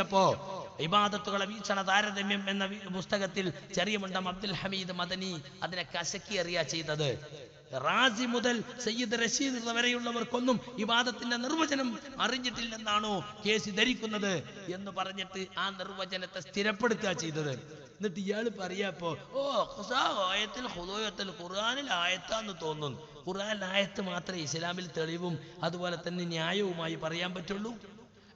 പ്പോ ഇബാദത്തുകളെ വീക്ഷണ താരതമ്യം എന്ന പുസ്തകത്തിൽ ചെറിയ മുണ്ടം അബ്ദുൽ ഹമീദ് മദനി അതിനെ കശക്കി എറിയാ ചെയ്തത്. റാസി മുതൽ സയ്യിദ് റഷീദ് വരെയുള്ളവർക്കൊന്നും ഇബാദത്തിന്റെ നിർവചനം അറിഞ്ഞിട്ടില്ലെന്നാണോ കേസ് ധരിക്കുന്നത് എന്ന് പറഞ്ഞിട്ട് ആ നിർവചനത്തെ സ്ഥിരപ്പെടുത്തുക ചെയ്തത്. എന്നിട്ട് ഇയാൾ പറയാപ്പോ ഖുർആനിൽ ആയത്താന്ന് തോന്നുന്നു. ഖുർആനിൽ ആയത്ത് മാത്രമേ ഇസ്ലാമിൽ തെളിവും അതുപോലെ തന്നെ ന്യായവുമായി പറയാൻ പറ്റുള്ളൂ.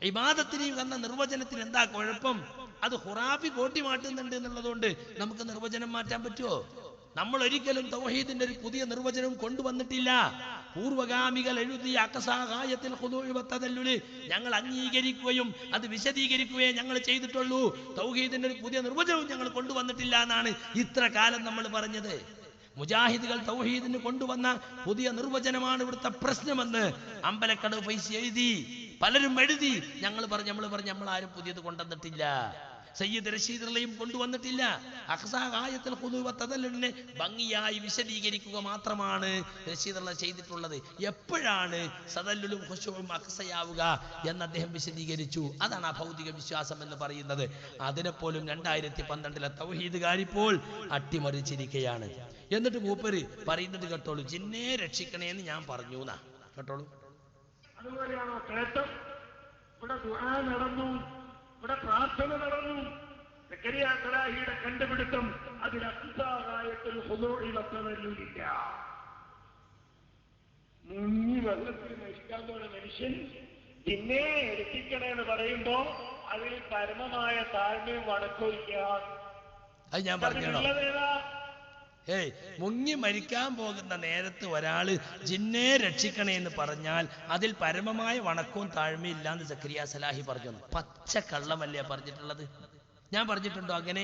ഇബാദത്തിന് വന്ന നിർവചനത്തിന് എന്താ കുഴപ്പം? അത് ഖുറാഫി കോട്ടി മാറ്റുന്നുണ്ട് എന്നുള്ളതുകൊണ്ട് നമുക്ക് നിർവചനം മാറ്റാൻ പറ്റുമോ? നമ്മൾ ഒരിക്കലും തൗഹീദിന്റെ ഒരു പുതിയ നിർവചനം കൊണ്ടുവന്നിട്ടില്ല. പൂർവഗാമികൾ എഴുതിയ അഖസാഗായത്തിൽ ഖുദൂഉ വതദല്ലുൽ ഞങ്ങൾ അംഗീകരിക്കുകയും അത് വിശദീകരിക്കുകയും ഞങ്ങൾ ചെയ്തിട്ടുള്ളൂ. തൗഹീദിന്റെ ഒരു പുതിയ നിർവചനവും ഞങ്ങൾ കൊണ്ടുവന്നിട്ടില്ല എന്നാണ് ഇത്ര കാലം നമ്മൾ പറഞ്ഞത്. മുജാഹിദുകൾ തൗഹീദിന് കൊണ്ടുവന്ന പുതിയ നിർവചനമാണ് ഇവിടുത്തെ പ്രശ്നമെന്ന് അമ്പലക്കടവ് ഫൈസി എഴുതി, പലരും എഴുതി. നമ്മൾ ആരും പുതിയത് കൊണ്ടുവന്നിട്ടില്ല. സയ്യിദ് റഷീദുള്ളയും കൊണ്ടുവന്നിട്ടില്ല. അഖസാഗായത്തിൽ ഖുദൂഉ വതദല്ലുലിനെ ഭംഗിയായി വിശദീകരിക്കുക മാത്രമാണ് റഷീദുള്ള ചെയ്തിട്ടുള്ളത്. എപ്പോഴാണ് സദല്ലുലും ഖുശൂഉം അഖസയാവുക എന്ന് അദ്ദേഹം വിശദീകരിച്ചു. അതാണ് അഭൗതിക വിശ്വാസം എന്ന് പറയുന്നത്. അതിനെപ്പോലും 2012 തൗഹീദുകാരിപ്പോൾ അട്ടിമറിച്ചിരിക്കുകയാണ്. എന്നിട്ട് മൂപ്പര് പറയുന്നത് കേട്ടോളൂ, ജിന്നെ രക്ഷിക്കണേ എന്ന് ഞാൻ പറഞ്ഞു എന്നാ കേട്ടോളൂ. അതുപോലെയാണോ കേട്ടം? ഇവിടെ ദുആ നടന്നു, ഇവിടെ പ്രാർത്ഥന നടന്നു. സക്കരിയ സലാഹിയുടെ കണ്ടുപിടുത്തം അതിൽ അഖസാഗായത്തിൽ ഖുദൂഉ വതദല്ലുലില്ല. മുങ്ങി വെള്ളത്തിൽ മരിക്കാൻ പോണ മനുഷ്യൻ ജിന്നെ രക്ഷിക്കണേ എന്ന് പറയുമ്പോ അതിൽ പരമമായ താഴ്മയും വണക്കമില്ല. അത് ഞാൻ പറഞ്ഞോ? മുങ്ങി മരിക്കാൻ പോകുന്ന നേരത്ത് ഒരാള് ജിന്നെ രക്ഷിക്കണേ എന്ന് പറഞ്ഞാൽ അതിൽ പരമമായ വണക്കവും താഴ്മയും ഇല്ലാന്ന് സക്കരിയ സലാഹി പറഞ്ഞു. പച്ച കള്ളമല്ലേ പറഞ്ഞിട്ടുള്ളത്? ഞാൻ പറഞ്ഞിട്ടുണ്ടോ അങ്ങനെ?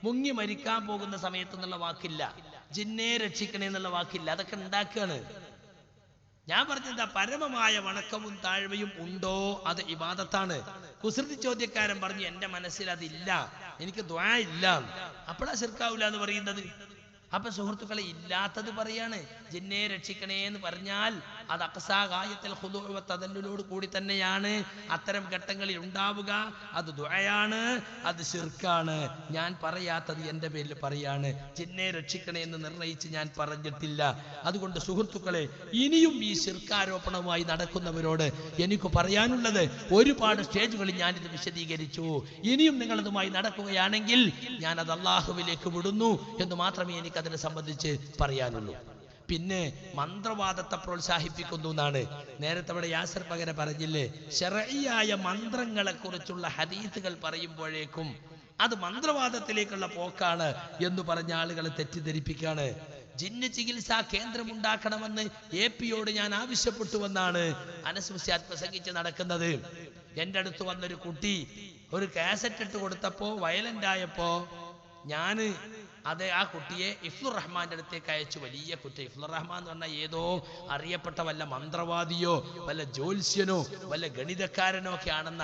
മുങ്ങി മരിക്കാൻ പോകുന്ന സമയത്ത് എന്നുള്ള വാക്കില്ല, ജിന്നെ രക്ഷിക്കണേ എന്നുള്ള വാക്കില്ല. അതൊക്കെ ഉണ്ടാക്കുകയാണ്. ഞാൻ പറഞ്ഞെന്താ, പരമമായ വണക്കവും താഴ്മയും ഉണ്ടോ? അത് ഇബാദത്താണ്. കുസൃതി ചോദ്യക്കാരൻ പറഞ്ഞു എന്റെ മനസ്സിൽ അതില്ല, എനിക്ക് ദുആ ഇല്ല. അപ്പോഴാ ശിർക്കാവൂല എന്ന് പറയുന്നത്. അപ്പൊ സുഹൃത്തുക്കളെ, ഇല്ലാത്തത് പറയാണ്. ജിന്നെ രക്ഷിക്കണേ എന്ന് പറഞ്ഞാൽ അത് അഖസാഗായത്തിൽ ഖുദൂഉ വതദല്ലുലോട് കൂടി തന്നെയാണ് അത്തരം ഘട്ടങ്ങളിൽ ഉണ്ടാവുക. അത് ദുആയാണ്, അത് ശിർക്കാണ്. ഞാൻ പറയാത്തത് എന്റെ പേരിൽ പറയാണ്. ജിന്നെ രക്ഷിക്കണേ എന്ന് നിർണയിച്ച് ഞാൻ പറഞ്ഞിട്ടില്ല. അതുകൊണ്ട് സുഹൃത്തുക്കളെ, ഇനിയും ഈ ശിർക്കാരോപണവുമായി നടക്കുന്നവരോട് എനിക്ക് പറയാനുള്ളത്, ഒരുപാട് സ്റ്റേജുകളിൽ ഞാനിത് വിശദീകരിച്ചു. ഇനിയും നിങ്ങളതുമായി നടക്കുകയാണെങ്കിൽ ഞാനത് അള്ളാഹുവിലേക്ക് വിടുന്നു എന്ന് മാത്രമേ എനിക്ക് അതിനെ സംബന്ധിച്ച് പറയാനുള്ളൂ. പിന്നെ മന്ത്രവാദത്തെ പ്രോത്സാഹിപ്പിക്കുന്നു എന്നാണ് നേരത്തെ അവിടെ യാസർ പകരം പറഞ്ഞില്ലേ. ശർഈയായ മന്ത്രങ്ങളെ കുറിച്ചുള്ള ഹദീസുകൾ പറയുമ്പോഴേക്കും അത് മന്ത്രവാദത്തിലേക്കുള്ള പോക്കാണ് എന്ന് പറഞ്ഞ ആളുകളെ തെറ്റിദ്ധരിപ്പിക്കാണ്. ജിന്ന് ചികിത്സാ കേന്ദ്രമുണ്ടാക്കണമെന്ന് AP-യോട് ഞാൻ ആവശ്യപ്പെട്ടുവെന്നാണ് അനസ് മുസ്യാദ് പ്രസംഗിച്ച് നടക്കുന്നത്. എൻ്റെ അടുത്ത് വന്നൊരു കുട്ടി ഒരു കാസറ്റ് ഇട്ട് കൊടുത്തപ്പോ വയലന്റ് ആയപ്പോ ആ കുട്ടിയെ ഇഫ്ലുർ റഹ്മാന്റെ അടുത്തേക്ക് അയച്ചു. വലിയ കുട്ടി. ഇഫ്ലുർ റഹ്മാൻ എന്ന് പറഞ്ഞാൽ ഏതോ അറിയപ്പെട്ട വല്ല മന്ത്രവാദിയോ വല്ല ജ്യോത്സ്യനോ വല്ല ഗണിതക്കാരനോ ഒക്കെ ആണെന്ന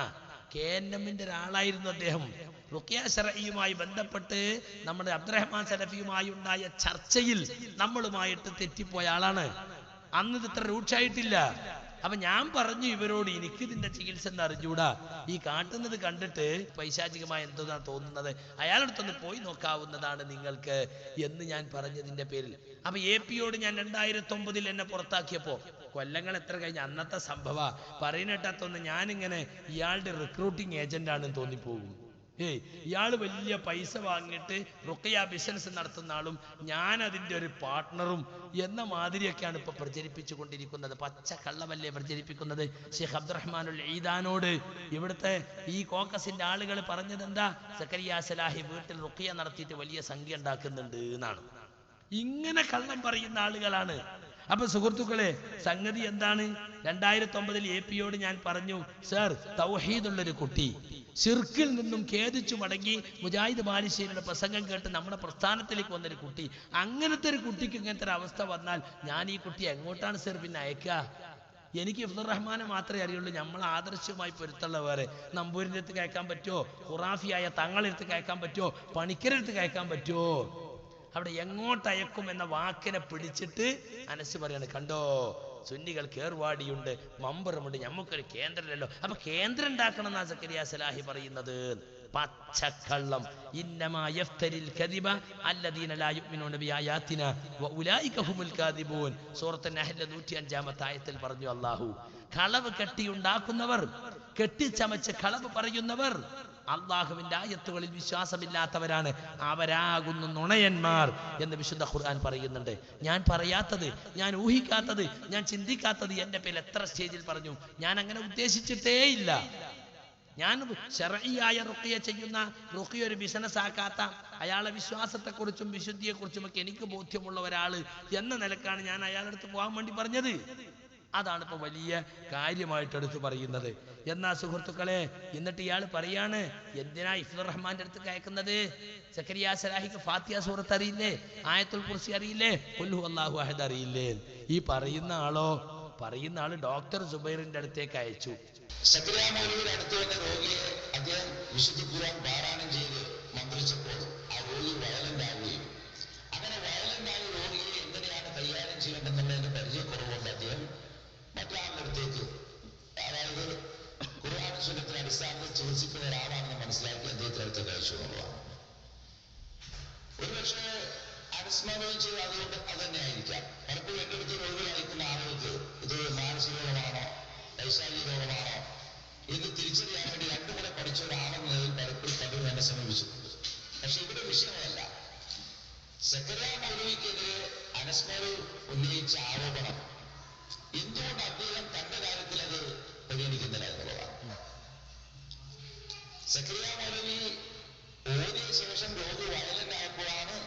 KNM-ന്റെ ഒരാളായിരുന്നു അദ്ദേഹം. റുഖിയ ശർഈയുമായി ബന്ധപ്പെട്ട് നമ്മുടെ അബ്ദുറഹ്മാൻ സലഫിയുമായി ഉണ്ടായ ചർച്ചയിൽ നമ്മളുമായിട്ട് തെറ്റിപ്പോയ ആളാണ്. അന്ന് ഇത് ഇത്ര രൂക്ഷമായിട്ടില്ല. അപ്പൊ ഞാൻ പറഞ്ഞു ഇവരോട്, എനിക്കിതിന്റെ ചികിത്സ എന്ന് അറിഞ്ഞൂടാ, ഈ കാട്ടുന്നത് കണ്ടിട്ട് പൈശാചികമായ എന്തോന്നാ തോന്നുന്നത്, അയാളടുത്തൊന്ന് പോയി നോക്കാവുന്നതാണ് നിങ്ങൾക്ക് എന്ന് ഞാൻ പറഞ്ഞതിന്റെ പേരിൽ. അപ്പൊ AP-യോട് ഞാൻ 2009 എന്നെ പുറത്താക്കിയപ്പോ, കൊല്ലങ്ങൾ എത്ര കഴിഞ്ഞ അന്നത്തെ സംഭവ പറയുന്നിട്ടാത്തൊന്ന് ഞാനിങ്ങനെ ഇയാളുടെ റിക്രൂട്ടിങ് ഏജന്റ് ആണെന്ന് തോന്നിപ്പോകും. ഇയാള് വലിയ പൈസ വാങ്ങിയിട്ട് റുഖിയ ബിസിനസ് നടത്തുന്ന ആളും ഞാൻ അതിന്റെ ഒരു പാർട്ട്ണറും എന്ന മാതിരിയൊക്കെയാണ് ഇപ്പൊ പ്രചരിപ്പിച്ചു കൊണ്ടിരിക്കുന്നത്. പച്ച കള്ളവല്ലേ പ്രചരിപ്പിക്കുന്നത്. ഷെയ്ഖ് അബ്ദുറഹ്മാനുൽ ഈദാനോട് ഇവിടുത്തെ ഈ കോക്കസിന്റെ ആളുകൾ പറഞ്ഞത് എന്താ? സക്കരിയ സലാഹി വീട്ടിൽ റുഖിയ നടത്തിയിട്ട് വലിയ സംഖ്യ ഉണ്ടാക്കുന്നുണ്ട് എന്നാണ്. ഇങ്ങനെ കള്ളം പറയുന്ന ആളുകളാണ്. അപ്പൊ സുഹൃത്തുക്കളെ, സംഗതി എന്താണ്? 2009 AP-യോട് ഞാൻ പറഞ്ഞു, സർ, തൗഹീദുള്ളൊരു കുട്ടി ശിർക്കിൽ നിന്നും ഖേദിച്ചു മടങ്ങി മുജാഹിദ് ബാലുശ്ശേരിയുടെ പ്രസംഗം കേട്ട് നമ്മുടെ പ്രസ്ഥാനത്തിലേക്ക് വന്നൊരു കുട്ടി, അങ്ങനത്തെ ഒരു കുട്ടിക്ക് ഇങ്ങനത്തെ ഒരു അവസ്ഥ വന്നാൽ ഞാൻ ഈ കുട്ടി എങ്ങോട്ടാണ് സർ പിന്നെ അയക്കുക? എനിക്ക് ഇഫ്ലുർ റഹ്മാനെ മാത്രമേ അറിയുള്ളൂ. നമ്മൾ ആദർശവുമായി പൊരുത്തുള്ള വേറെ നമ്പൂരിൻ്റെ അടുത്ത് കേൾക്കാൻ പറ്റുമോ? ഖുറാഫിയായ തങ്ങളെടുത്ത് കേൾക്കാൻ പറ്റുമോ? പണിക്കരെടുത്ത് കേൾക്കാൻ പറ്റുമോ? അവിടെ എങ്ങോട്ടയക്കും എന്ന വാക്കിനെ പിടിച്ചിട്ട് അനസ് പറയാണ്, കണ്ടോ സുന്നികൾക്ക് ഏർവാടിയുണ്ട്, മമ്പറുമുണ്ട്, നമുക്കൊരു കേന്ദ്രമല്ലോ. അപ്പൊ കേന്ദ്രം ഉണ്ടാക്കണം എന്നാ സക്കരിയ സലാഹി പറയുന്നത്. പച്ചക്കള്ളം. ഇന്നമാ യഫ്തരിൽ കദിബ അല്ലദീന ലാ യുഅ്മിനൂന ബിആയാതിനാ വഉലൈക ഹുമുൽ കാദിബൂൻ. സൂറത്ത് നഹ്ൽ 105-ാമത്തെ ആയത്തിൽ പറഞ്ഞു അല്ലാഹു, കളവ് കെട്ടിയുണ്ടാക്കുന്നവർ, കെട്ടിച്ചമച്ച് കളവ് പറയുന്നവർ അള്ളാഹുവിന്റെ ആയത്തുകളിൽ വിശ്വാസമില്ലാത്തവരാണ്, അവരാകുന്നു നുണയന്മാർ എന്ന് വിശുദ്ധ ഖുർആൻ പറയുന്നുണ്ട്. ഞാൻ പറയാത്തത്, ഞാൻ ഊഹിക്കാത്തത്, ഞാൻ ചിന്തിക്കാത്തത് എൻ്റെ പേരിൽ എത്ര സ്റ്റേജിൽ പറഞ്ഞു. ഞാൻ അങ്ങനെ ഉദ്ദേശിച്ചിട്ടേ ഇല്ല. ഞാൻ ശർഈയായ റുഖിയ ചെയ്യുന്ന, റുഖിയ ഒരു ബിസിനസ് ആക്കാത്ത, അയാളെ വിശ്വാസത്തെക്കുറിച്ചും വിശുദ്ധിയെക്കുറിച്ചും ഒക്കെ എനിക്ക് ബോധ്യമുള്ള ഒരാൾ എന്ന നിലക്കാണ് ഞാൻ അയാളുടെ അടുത്ത് പോകാൻ വേണ്ടി പറഞ്ഞത്. അതാണ് ഇപ്പൊ വലിയ കാര്യമായിട്ട് എടുത്ത് പറയുന്നത്. എന്നാ സുഹൃത്തുക്കളെ, എന്നിട്ട് ഇയാൾ പറയാണ്, എന്തിനാ ഹിഫ്ളുർ റഹ്മാന്റെ അടുത്ത് അയക്കുന്നത്? സക്കരിയ സലാഹിക്ക് ഫാത്തിഹ സൂറത്ത് അറിയില്ലേ, ആയത്തുൽ കുർസി അറിയില്ലേ, ഖുൽ ഹുവല്ലാഹു അഹദ് അറിയില്ലേ? ഈ പറയുന്ന ആള് ഡോക്ടർ സുബൈറിന്റെ അടുത്തേക്ക് അയച്ചു. സക്കരിയ മൗലവിയുടെ അടുത്ത് വന്ന രോഗിയെ അദ്ദേഹം വിശുദ്ധ ഖുർആൻ പാരായണം ചെയ്ത് മന്ത്രിച്ചപ്പോൾ ആ രോഗി വയലന്റ് ആവുകയും, അങ്ങനെ വയലന്റ് ആയ രോഗിയെ എങ്ങനെയാണ് കൈകാര്യം ചെയ്യേണ്ടതെന്നുള്ളതിന്റെ പരിചയക്കുറവുകൊണ്ട് അദ്ദേഹം മറ്റാളുടെ അടുത്തേക്ക്, അതായത് ഖുർആൻ സുന്നത്തിന്റെ അടിസ്ഥാനത്തിൽ ചികിത്സിക്കുന്ന ഒരാളാണെന്ന് മനസ്സിലാക്കി അദ്ദേഹത്തിന്റെ അടുത്തേക്ക് അയച്ചു എന്നുള്ളതാണ്. ഒരുപക്ഷെ അനുസ്മരണം ചെയ്ത് അതുകൊണ്ട് അത് തന്നെ ആയിരിക്കാം. പലപ്പോഴും എന്റെ അടുത്ത് രോഗികൾ അയക്കുന്ന ആളുകൾക്ക് ഇത് മാനസിക രോഗമാണോ വൈശാലിക രോഗമാണോ എന്ന് തിരിച്ചറിയാൻ വേണ്ടി രണ്ടും കൂടെ പഠിച്ച ഒരാളെന്ന നിലയിൽ പലരും എന്നെ സമീപിച്ചിട്ടുണ്ട്. പക്ഷെ ഇവിടെ വിഷയമല്ല. സക്കരിയ മൗലവിക്കെതിരെ അനസ്മർ ഉന്നയിച്ച ആരോപണം എന്തുകൊണ്ട് അദ്ദേഹം തന്റെ കാര്യത്തിൽ അത് പരിഗണിക്കുന്നില്ല എന്നുള്ളതാണ്. സക്കരിയ മൗലവി ഓതിയ ശേഷം രോഗി വയലന്റ് ആയപ്പോഴാണ്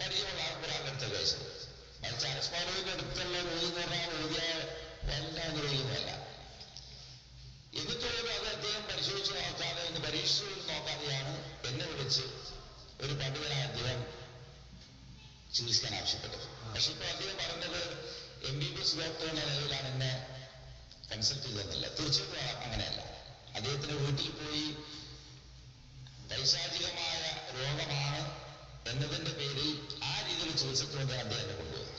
പരിചയമുള്ള ആൾക്കാരുടെ അടുത്ത് കഴിച്ചത്. മറിച്ച് അനസ്മൗലവിന്റെ അടുത്തുള്ള രോഗി എന്ന് പറഞ്ഞാൽ ഓതിയ വയലന്റ് രോഗിയുമല്ല. എന്നിട്ടുപോലും അത് അദ്ദേഹം പരിശോധിച്ച് നോക്കാതെ, ഒന്ന് പരീക്ഷിച്ചു നോക്കാതെയാണ് എന്നെ വിളിച്ച് ഒരു പണ്ഡിതനായ അദ്ദേഹം ചികിത്സിക്കാൻ ആവശ്യപ്പെട്ടത്. പക്ഷെ ഇപ്പൊ അദ്ദേഹം പറഞ്ഞത് MBBS ഡോക്ടർ എന്ന നിലയിലാണ് എന്നെ കൺസൾട്ട് ചെയ്തതെന്നില്ല. തീർച്ചയായിട്ടും അങ്ങനെയല്ല. അദ്ദേഹത്തിന്റെ വീട്ടിൽ പോയി പൈശാചികമായ രോഗമാണ് എന്നതിന്റെ പേരിൽ ആ രീതിയിൽ ചികിത്സയ്ക്ക് വേണ്ടി അദ്ദേഹം എന്നെ കൊണ്ടുപോകും.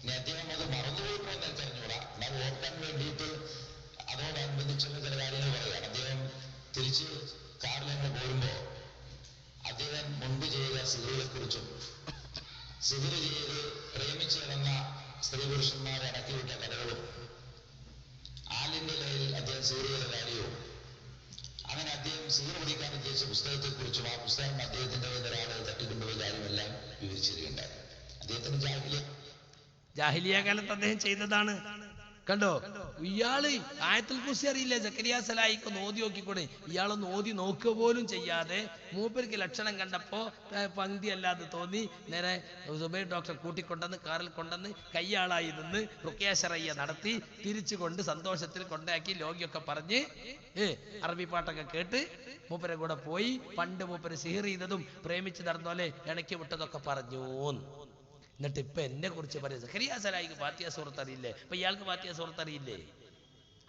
ഇനി അദ്ദേഹം അത് മറന്നുപോയിപ്പോ എന്ന് എനിക്ക് അറിഞ്ഞൂടാ. എന്നാൽ ഓർക്കാൻ വേണ്ടിയിട്ട് അതോടനുബന്ധിച്ചുള്ള ചില കാര്യങ്ങൾ പറയുകയാണ്. അദ്ദേഹം തിരിച്ച് കാറിൽ നിന്ന് പോരുമ്പോ അദ്ദേഹം മുൻപ് ചെയ്ത സിഹറിനെ കുറിച്ചും, സിഹറ് ചെയ്ത് പ്രേമിച്ചു കിടന്ന സ്ത്രീ പുരുഷന്മാരെ അടക്കിവിട്ട കഥകളും, ആലിന്റെ ലയിൽ അദ്ദേഹം സിഹറ് ചെയ്ത കാര്യവും, അങ്ങനെ അദ്ദേഹം സിഹറ് പഠിക്കാൻ ഉദ്ദേശിച്ച പുസ്തകത്തെക്കുറിച്ചും ആ പുസ്തകം അദ്ദേഹത്തിന്റെ ഒരാളെ തട്ടിക്കൊണ്ടുപോയ കാര്യമെല്ലാം വിവരിച്ചു തരികയുണ്ടായി. അദ്ദേഹത്തിന്റെ ജാഹിലിയ കാലത്ത് അദ്ദേഹം ചെയ്തതാണ്. കണ്ടോ, ഇയാള് ആയത്തുൽ കുർസി അറിയില്ലേ, സക്കരിയ സലാഹിക്ക് ഓതി നോക്കിക്കൂടെ? ഇയാളൊന്ന് ഓതി നോക്കുക പോലും ചെയ്യാതെ മൂപ്പർക്ക് ലക്ഷണം കണ്ടപ്പോ പങ്ക്തി അല്ലാതെ തോന്നി, നേരെ സുബൈർ ഡോക്ടർ കൂട്ടിക്കൊണ്ടെന്ന് കാറിൽ കൊണ്ടുവന്ന് കയ്യാളായി നിന്ന് റുഖിയ ശറയ്യ നടത്തി തിരിച്ചു കൊണ്ട് സന്തോഷത്തിൽ കൊണ്ടാക്കി ലോകിയൊക്കെ പറഞ്ഞ് അറബി പാട്ടൊക്കെ കേട്ട് മൂപ്പരെ കൂടെ പോയി. പണ്ട് മൂപ്പര് സിഹർ ചെയ്തതും പ്രേമിച്ച് നടന്നോലെ ഇണക്കി വിട്ടതൊക്കെ പറഞ്ഞു. എന്നിട്ട് ഇപ്പൊ എന്നെ കുറിച്ച് പറയും സക്കരിയ സലാഹിക്ക് ഫാത്തിഹ സൂറത്ത് അറിയില്ലേ, അപ്പൊ ഇയാൾക്ക് ഫാത്തിഹ സൂറത്ത് അറിയില്ലേ?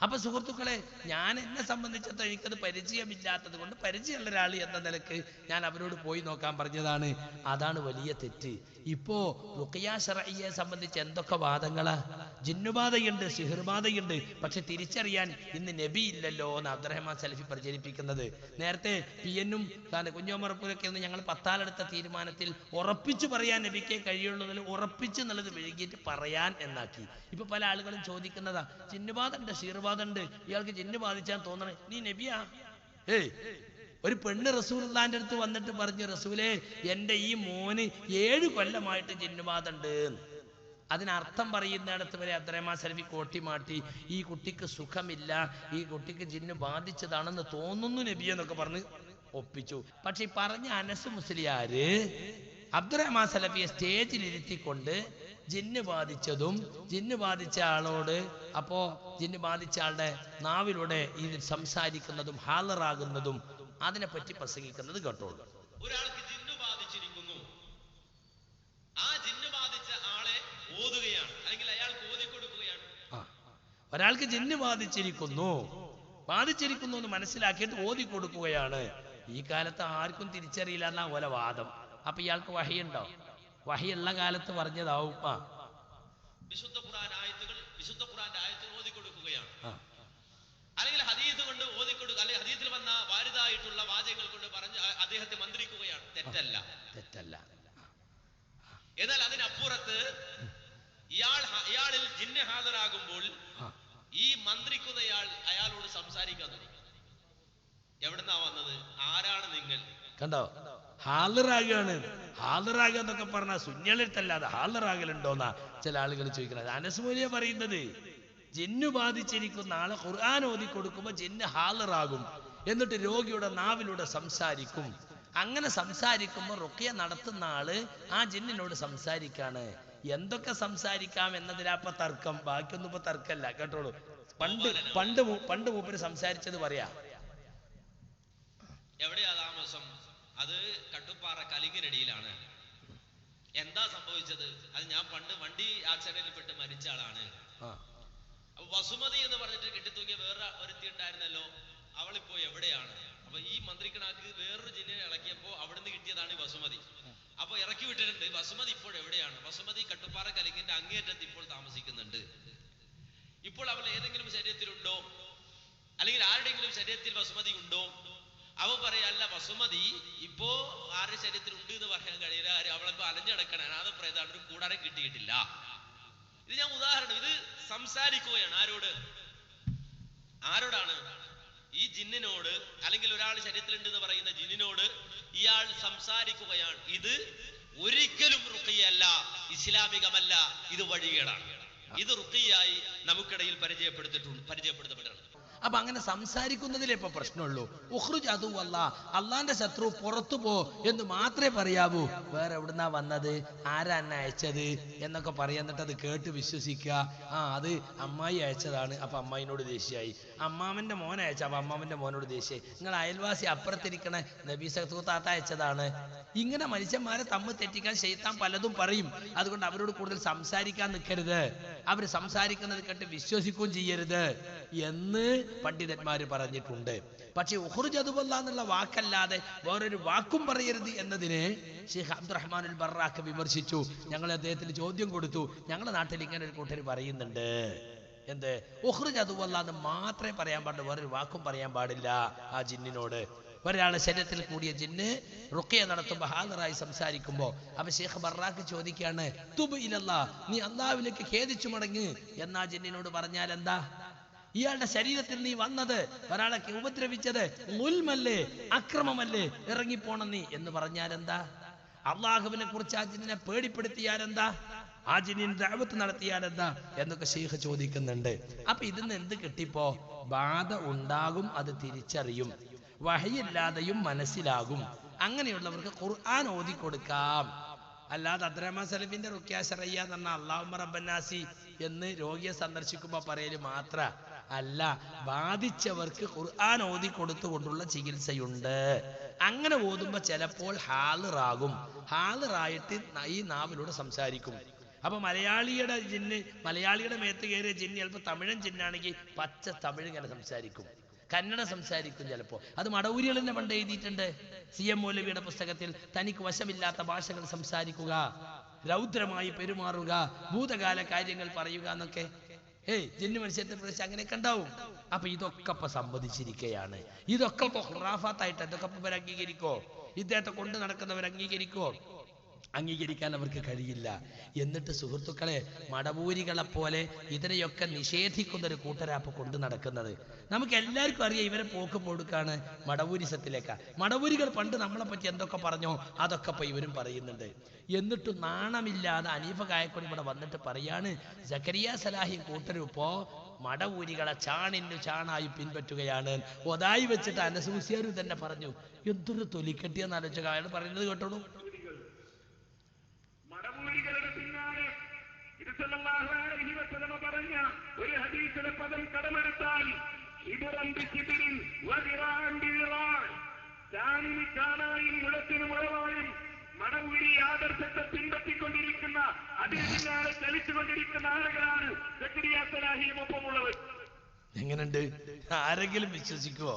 അപ്പൊ സുഹൃത്തുക്കളെ, ഞാൻ എന്നെ സംബന്ധിച്ചിടത്തോളം എനിക്കത് പരിചയമില്ലാത്തത് കൊണ്ട് പരിചയമുള്ള ഒരാൾ എന്ന നിലക്ക് ഞാൻ അവരോട് പോയി നോക്കാൻ പറഞ്ഞതാണ്. അതാണ് വലിയ തെറ്റ്. ഇപ്പോ റുഖിയ ശർഈയെ സംബന്ധിച്ച് എന്തൊക്കെ വാദങ്ങളാ! ജിന്നുബാധയുണ്ട്, സിഹിർബാധയുണ്ട്, പക്ഷെ തിരിച്ചറിയാൻ ഇന്ന് നബി ഇല്ലല്ലോ എന്ന് അബ്ദുറഹ്മാൻ സലഫി പ്രചരിപ്പിക്കുന്നത്. നേരത്തെ PN-ഉം കുഞ്ഞോമറപ്പൂരൊക്കെ ഒന്ന് ഞങ്ങൾ പത്താലെടുത്ത തീരുമാനത്തിൽ ഉറപ്പിച്ചു പറയാൻ നബിക്കേ കഴിയുള്ളതിൽ ഉറപ്പിച്ച് എന്നുള്ളത് വിഴുകിയിട്ട് പറയാൻ എന്നാക്കി. ഇപ്പൊ പല ആളുകളും ചോദിക്കുന്നതാ, ജിന്നുബാധ ഉണ്ട്, സിഹിർബാധുണ്ട്, ഇയാൾക്ക് ജിന്നു ബാധിച്ചാൻ തോന്നണേ, നീ നബിയാ? ഒരു പെണ്ണ് റസൂലുള്ളാഹിന്റെ അടുത്ത് വന്നിട്ട് പറഞ്ഞു, റസൂലേ, എൻ്റെ ഈ മോന് 7 കൊല്ലമായിട്ട് ജിന്നുബാധ ഉണ്ട്. അതിനർത്ഥം പറയുന്നിടത്ത് വരെ അബ്ദുറഹ്മാൻ സലഫി കോട്ടിമാട്ടി, ഈ കുട്ടിക്ക് സുഖമില്ല, ഈ കുട്ടിക്ക് ജിന്നു ബാധിച്ചതാണെന്ന് തോന്നുന്നു നബിയെ എന്നൊക്കെ പറഞ്ഞ് ഒപ്പിച്ചു. പക്ഷെ ഈ പറഞ്ഞ അനസ് മുസ്ലിയാര് അബ്ദുറഹ്മാൻ സലഫിയെ സ്റ്റേജിലിരുത്തിക്കൊണ്ട് ജിന്ന് ബാധിച്ചതും ജിന്ന് ബാധിച്ച ആളോട്, അപ്പോ ജിന്ന് ബാധിച്ച ആളുടെ നാവിലൂടെ ഇത് സംസാരിക്കുന്നതും ഹാലറാകുന്നതും അതിനെപ്പറ്റി പ്രസംഗിക്കുന്നത് കേട്ടോളൂ. ഒരാൾക്ക് ജിന്നു ബാധിച്ചിരിക്കുന്നു, ആ ജിന്നു ബാധിച്ച ആളെ ഓതുകയാണ്, അല്ലെങ്കിൽ അയാൾക്ക് ഓതിക്കൊടുക്കുകയാണ്. ഒരാൾക്ക് ജിന്ന് ബാധിച്ചിരിക്കുന്നു എന്ന് മനസ്സിലാക്കിയിട്ട് ഓതി കൊടുക്കുകയാണ്. ഈ കാലത്ത് ആർക്കും തിരിച്ചറിയില്ല എന്നാ പോലെ വാദം. അപ്പൊ ഇയാൾക്ക് വഹിയുണ്ടോ? വഹിയുള്ള കാലത്ത് പറഞ്ഞതാവും. വിശുദ്ധ ഖുർആന്റെ ആയത്തുകൾ ഓതിക്കൊടുക്കുകയാണ്, ആ അല്ലെങ്കിൽ ഹദീസ് കൊണ്ട് ഓതിക്കൊടുക്കുക, അല്ലെങ്കിൽ ഹദീസിൽ വന്ന വാരിദായിട്ടുള്ള വാചകങ്ങൾ കൊണ്ട് പറഞ്ഞ് അദ്ദേഹത്തെ മന്ത്രിക്കുകയാണ്. തെറ്റല്ല. എന്നാൽ അതിനപ്പുറത്ത് ഇയാളിൽ ജിന്ന് ഹാജരാകുമ്പോൾ ഈ മന്ത്രിക്കുന്നയാൾ അയാളോട് സംസാരിക്കാൻ തുടങ്ങി. എവിടുന്നാ വന്നത്, ആരാണ് നിങ്ങൾ? കണ്ടോ, ഹാജറാകുക എന്നൊക്കെ പറഞ്ഞാൽ സുന്യളിട്ടല്ലാതെ ഹാജറാകലുണ്ടോന്നാ ചില ആളുകൾ ചോദിക്കുന്നത്. അനസ് മൗലവി പറയുന്നത് ജിന്നു ബാധിച്ചിരിക്കുന്ന ആളെ ഖുർആൻ ഓതി കൊടുക്കുമ്പോൾ ജിന്ന് ഹാജറാകും, എന്നിട്ട് രോഗിയുടെ നാവിലൂടെ സംസാരിക്കും. അങ്ങനെ സംസാരിക്കുമ്പോൾ റുഖ്യ നടത്തുന്ന ആള് ആ ജിന്നിനോട് സംസാരിക്കാണ്. എന്തൊക്കെ സംസാരിക്കാം എന്നതിലാപ്പ തർക്കം, ബാക്കിയൊന്നും ഇപ്പൊ തർക്കമല്ല കേട്ടോളൂ. പണ്ട് മൂപ്പര് സംസാരിച്ചത് പറയാ. എവിടെയാ താമസം? അത് കട്ടുപ്പാറ കലിങ്ങിനടിയിലാണ്. എന്താ സംഭവിച്ചത്? അത് ഞാൻ പണ്ട് വണ്ടി ആക്സിഡന്റിൽ പെട്ട് മരിച്ച ആളാണ്. അപ്പൊ വസുമതി എന്ന് പറഞ്ഞിട്ട് കെട്ടിത്തൂങ്ങിയ വേറെ ഒരുത്തി ഉണ്ടായിരുന്നല്ലോ, അവളിപ്പോ എവിടെയാണ്? അപ്പൊ ഈ മന്ത്രിക്കണാക്ക് വേറൊരു ജില്ലയെ ഇളക്കിയപ്പോ അവിടുന്ന് കിട്ടിയതാണ് വസുമതി. അപ്പൊ ഇറക്കി വിട്ടിട്ടുണ്ട്. വസുമതി ഇപ്പോൾ എവിടെയാണ്? വസുമതി കട്ടുപ്പാറ കലിങ്ങിന്റെ അങ്ങേയറ്റത്ത് ഇപ്പോൾ താമസിക്കുന്നുണ്ട്. ഇപ്പോൾ അവൾ ഏതെങ്കിലും ശരീരത്തിലുണ്ടോ, അല്ലെങ്കിൽ ആരുടെയെങ്കിലും ശരീരത്തിൽ വസുമതി ഉണ്ടോ? അവ പറയല്ല, വസുമതി ഇപ്പോ ആരുടെ ശരീരത്തിൽ ഉണ്ട് എന്ന് പറയാൻ കഴിയില്ല. അവളിപ്പോ അലഞ്ഞടക്കണ അനാഥപ്രേതാണ്, ഒരു കൂടാരം കിട്ടിയിട്ടില്ല. ഇത് ഞാൻ ഉദാഹരണം, ഇത് സംസാരിക്കുകയാണ്. ആരോടാണ്? ഈ ജിന്നിനോട്, അല്ലെങ്കിൽ ഒരാൾ ശരീരത്തിലുണ്ട് എന്ന് പറയുന്ന ജിന്നിനോട് ഇയാൾ സംസാരിക്കുകയാണ്. ഇത് ഒരിക്കലും റുഖിയല്ല, ഇസ്ലാമികമല്ല, ഇത് വഴികേടാണ്. ഇത് റുഖിയായി നമുക്കിടയിൽ പരിചയപ്പെടുത്തപ്പെടണം. അപ്പൊ അങ്ങനെ സംസാരിക്കുന്നതിലേ ഇപ്പൊ പ്രശ്നമുള്ളൂ. ഉഖ്റുജ് അദുവല്ല, അള്ളാന്റെ ശത്രു പുറത്തു പോ എന്ന് മാത്രമേ പറയാവൂ. വേറെ എവിടുന്നാ വന്നത്, ആരാ എന്നെ അയച്ചത് എന്നൊക്കെ പറയാന്നിട്ട് അത് കേട്ട് വിശ്വസിക്കുക. അത് അമ്മായി അയച്ചതാണ്, അപ്പൊ അമ്മായിനോട് ദേഷ്യായി. അമ്മാമന്റെ മോൻ അയച്ച, അപ്പൊ അമ്മാമന്റെ മോനോട് ദേഷ്യായി. നിങ്ങൾ അയൽവാസി അപ്പുറത്തിരിക്കണ നബി സഖ്തു താത്ത അയച്ചതാണ്. ഇങ്ങനെ മനുഷ്യന്മാരെ തമ്മിൽ തെറ്റിക്കാൻ ശൈത്താൻ പലതും പറയും. അതുകൊണ്ട് അവരോട് കൂടുതൽ സംസാരിക്കാൻ നിൽക്കരുത്, അവർ സംസാരിക്കുന്നത് കേട്ട് വിശ്വസിക്കുകയും ചെയ്യരുത് എന്ന് പണ്ഡിതന്മാര് പറഞ്ഞിട്ടുണ്ട്. പക്ഷെ ഉഖ്റുജ് അദുവല്ല എന്നുള്ള വാക്കല്ലാതെ വേറൊരു വാക്കും പറയരുത് എന്നതിന് ഷെയ്ഖ് അബ്ദുറഹ്മാനുൽ ബറാഖ് വിമർശിച്ചു. ഞങ്ങൾ അദ്ദേഹത്തിന് ചോദ്യം കൊടുത്തു. ഞങ്ങളുടെ നാട്ടിൽ ഇങ്ങനെ ഒരു കൂട്ടർ പറയുന്നുണ്ട്, എന്ത് ഉഖ്റുജ് അദുവല്ല എന്ന് മാത്രമേ പറയാൻ പാടുള്ളൂ, വേറൊരു വാക്കും പറയാൻ പാടില്ല ആ ജിന്നിനോട്. ഒരാളെ ശരീരത്തിൽ കൂടിയ ജിന്ന് റുഖ്യ നടത്തുമ്പോൾ ഹാജറായി സംസാരിക്കുമ്പോ അപ്പൊ ഷെയ്ഖ് ബറാഖ് ചോദിക്കാണ്, തുബ് ഇലല്ലാ, നീ അല്ലാഹുവിലേക്ക് ഖേദിച്ചു മടങ്ങ് എന്നാ ജിന്നിനോട് പറഞ്ഞാൽ എന്താ? ഇയാളുടെ ശരീരത്തിൽ നീ വന്നത്, ഒരാളെ ഉപദ്രവിച്ചത് മുൽമല്ലേ, അക്രമമല്ലേ, ഇറങ്ങിപ്പോണം നീ എന്ന് പറഞ്ഞാൽ എന്താ? അള്ളാഹുവിനെ കുറിച്ച് ആ ജിന്നിനെ പേടിപ്പെടുത്തിയാൽ എന്താ? ആ ജിന്നിന് ദഅവത്ത് നടത്തിയാൽ എന്താ എന്നൊക്കെ ശൈഖ് ചോദിക്കുന്നുണ്ട്. അപ്പൊ ഇതിന്ന് എന്ത് കിട്ടിപ്പോ? ബാധ ഉണ്ടാകും, അത് തിരിച്ചറിയും, വഹയില്ലാതെയും മനസ്സിലാകും. അങ്ങനെയുള്ളവർക്ക് ഖുർആൻ ഓതി കൊടുക്കാം. അല്ലാതെ അബ്ദുറഹ്മാൻ സലഫിന്റെ റുഖ്യ ശറയ്യ എന്ന് പറഞ്ഞാൽ അല്ലാഹുമ്മ റബ്ബന്നാസി എന്ന് രോഗിയെ സന്ദർശിക്കുമ്പോ പറയല് മാത്ര അല്ല, ബാധിച്ചവർക്ക് ഖുർആൻ ഓതി കൊടുത്തുകൊണ്ടുള്ള ചികിത്സയുണ്ട്. അങ്ങനെ ഓതുമ്പോ ചിലപ്പോൾ ഹാളിറാകും, ഹാളിറായിട്ട് ഈ നാവിലൂടെ സംസാരിക്കും. അപ്പൊ മലയാളിയുടെ ജിന്ന്, മലയാളിയുടെ മേത്ത് കയറിയ ജിന്ന് ചിലപ്പോൾ തമിഴൻ ജിന്നാണെങ്കിൽ പച്ച തമിഴ് ഇങ്ങനെ സംസാരിക്കും, കന്നഡ സംസാരിക്കും ചിലപ്പോ. അത് മടവൂരികൾ തന്നെ പണ്ട് എഴുതിയിട്ടുണ്ട് CM മൗലവിയുടെ പുസ്തകത്തിൽ. തനിക്ക് വശമില്ലാത്ത ഭാഷകൾ സംസാരിക്കുക, രൗദ്രമായി പെരുമാറുക, ഭൂതകാല കാര്യങ്ങൾ പറയുക എന്നൊക്കെ. ജിന്നു മനുഷ്യത്തെ പ്രദേശം അങ്ങനെയൊക്കെ ഉണ്ടാവും. അപ്പൊ ഇതൊക്കെ ഇപ്പൊ സംബന്ധിച്ചിരിക്കുകയാണ്. ഇതൊക്കെ ഇപ്പൊ ഖുറാഫാത്തായിട്ട് ഇതൊക്കെ ഇവർ അംഗീകരിക്കോ? ഇദ്ദേഹത്തെ കൊണ്ട് നടക്കുന്നവർ അംഗീകരിക്കോ? അംഗീകരിക്കാൻ അവർക്ക് കഴിയില്ല. എന്നിട്ട് സുഹൃത്തുക്കളെ, മടവൂരികളെ പോലെ ഇതിനെയൊക്കെ നിഷേധിക്കുന്ന ഒരു കൂട്ടരാപ്പ് കൊണ്ട് നടക്കുന്നത്. നമുക്ക് എല്ലാവർക്കും അറിയാം ഇവരെ പോക്ക് പോടുക്കാണ് മടവൂരിസത്തിലേക്കാ. മടവൂരികൾ പണ്ട് നമ്മളെ പറ്റി എന്തൊക്കെ പറഞ്ഞോ അതൊക്കെ ഇപ്പൊ ഇവരും പറയുന്നുണ്ട്. എന്നിട്ട് നാണമില്ലാതെ അനീഫ കായക്കൊടി ഇവിടെ വന്നിട്ട് പറയാണ്, സക്കരിയ സലാഹിയും കൂട്ടരും ഇപ്പോ മടവൂരികളെ ചാണിന് ചാണായി പിൻപറ്റുകയാണ്. ഒതായി വെച്ചിട്ട് അനസൂസിയാരും തന്നെ പറഞ്ഞു. എന്തൊരു തൊലിക്കെട്ടിയെന്ന് ആലോചിച്ച അയാൾ പറയുന്നത് കേട്ടോളൂ. മടവൂരികളുടെ പിന്നാലെ സല്ലല്ലാഹു അലൈഹി വസല്ലം പറഞ്ഞ ഒരു ഹദീസിലെ പദം കടമെടുത്താൽ ചാണിന് ചാണായും മുളത്തിന് മുളവായും മടവൂരി ആദർശത്തെ പിൻപറ്റിക്കൊണ്ടിരിക്കുന്ന അതിന് പിന്നാലെ ചലിച്ചുകൊണ്ടിരിക്കുന്ന ആളുകളാണ് സക്കരിയ സലാഹിയും ഒപ്പമുള്ളവർ. എങ്ങനെയുണ്ട്? ആരെങ്കിലും വിശ്വസിക്കുവോ?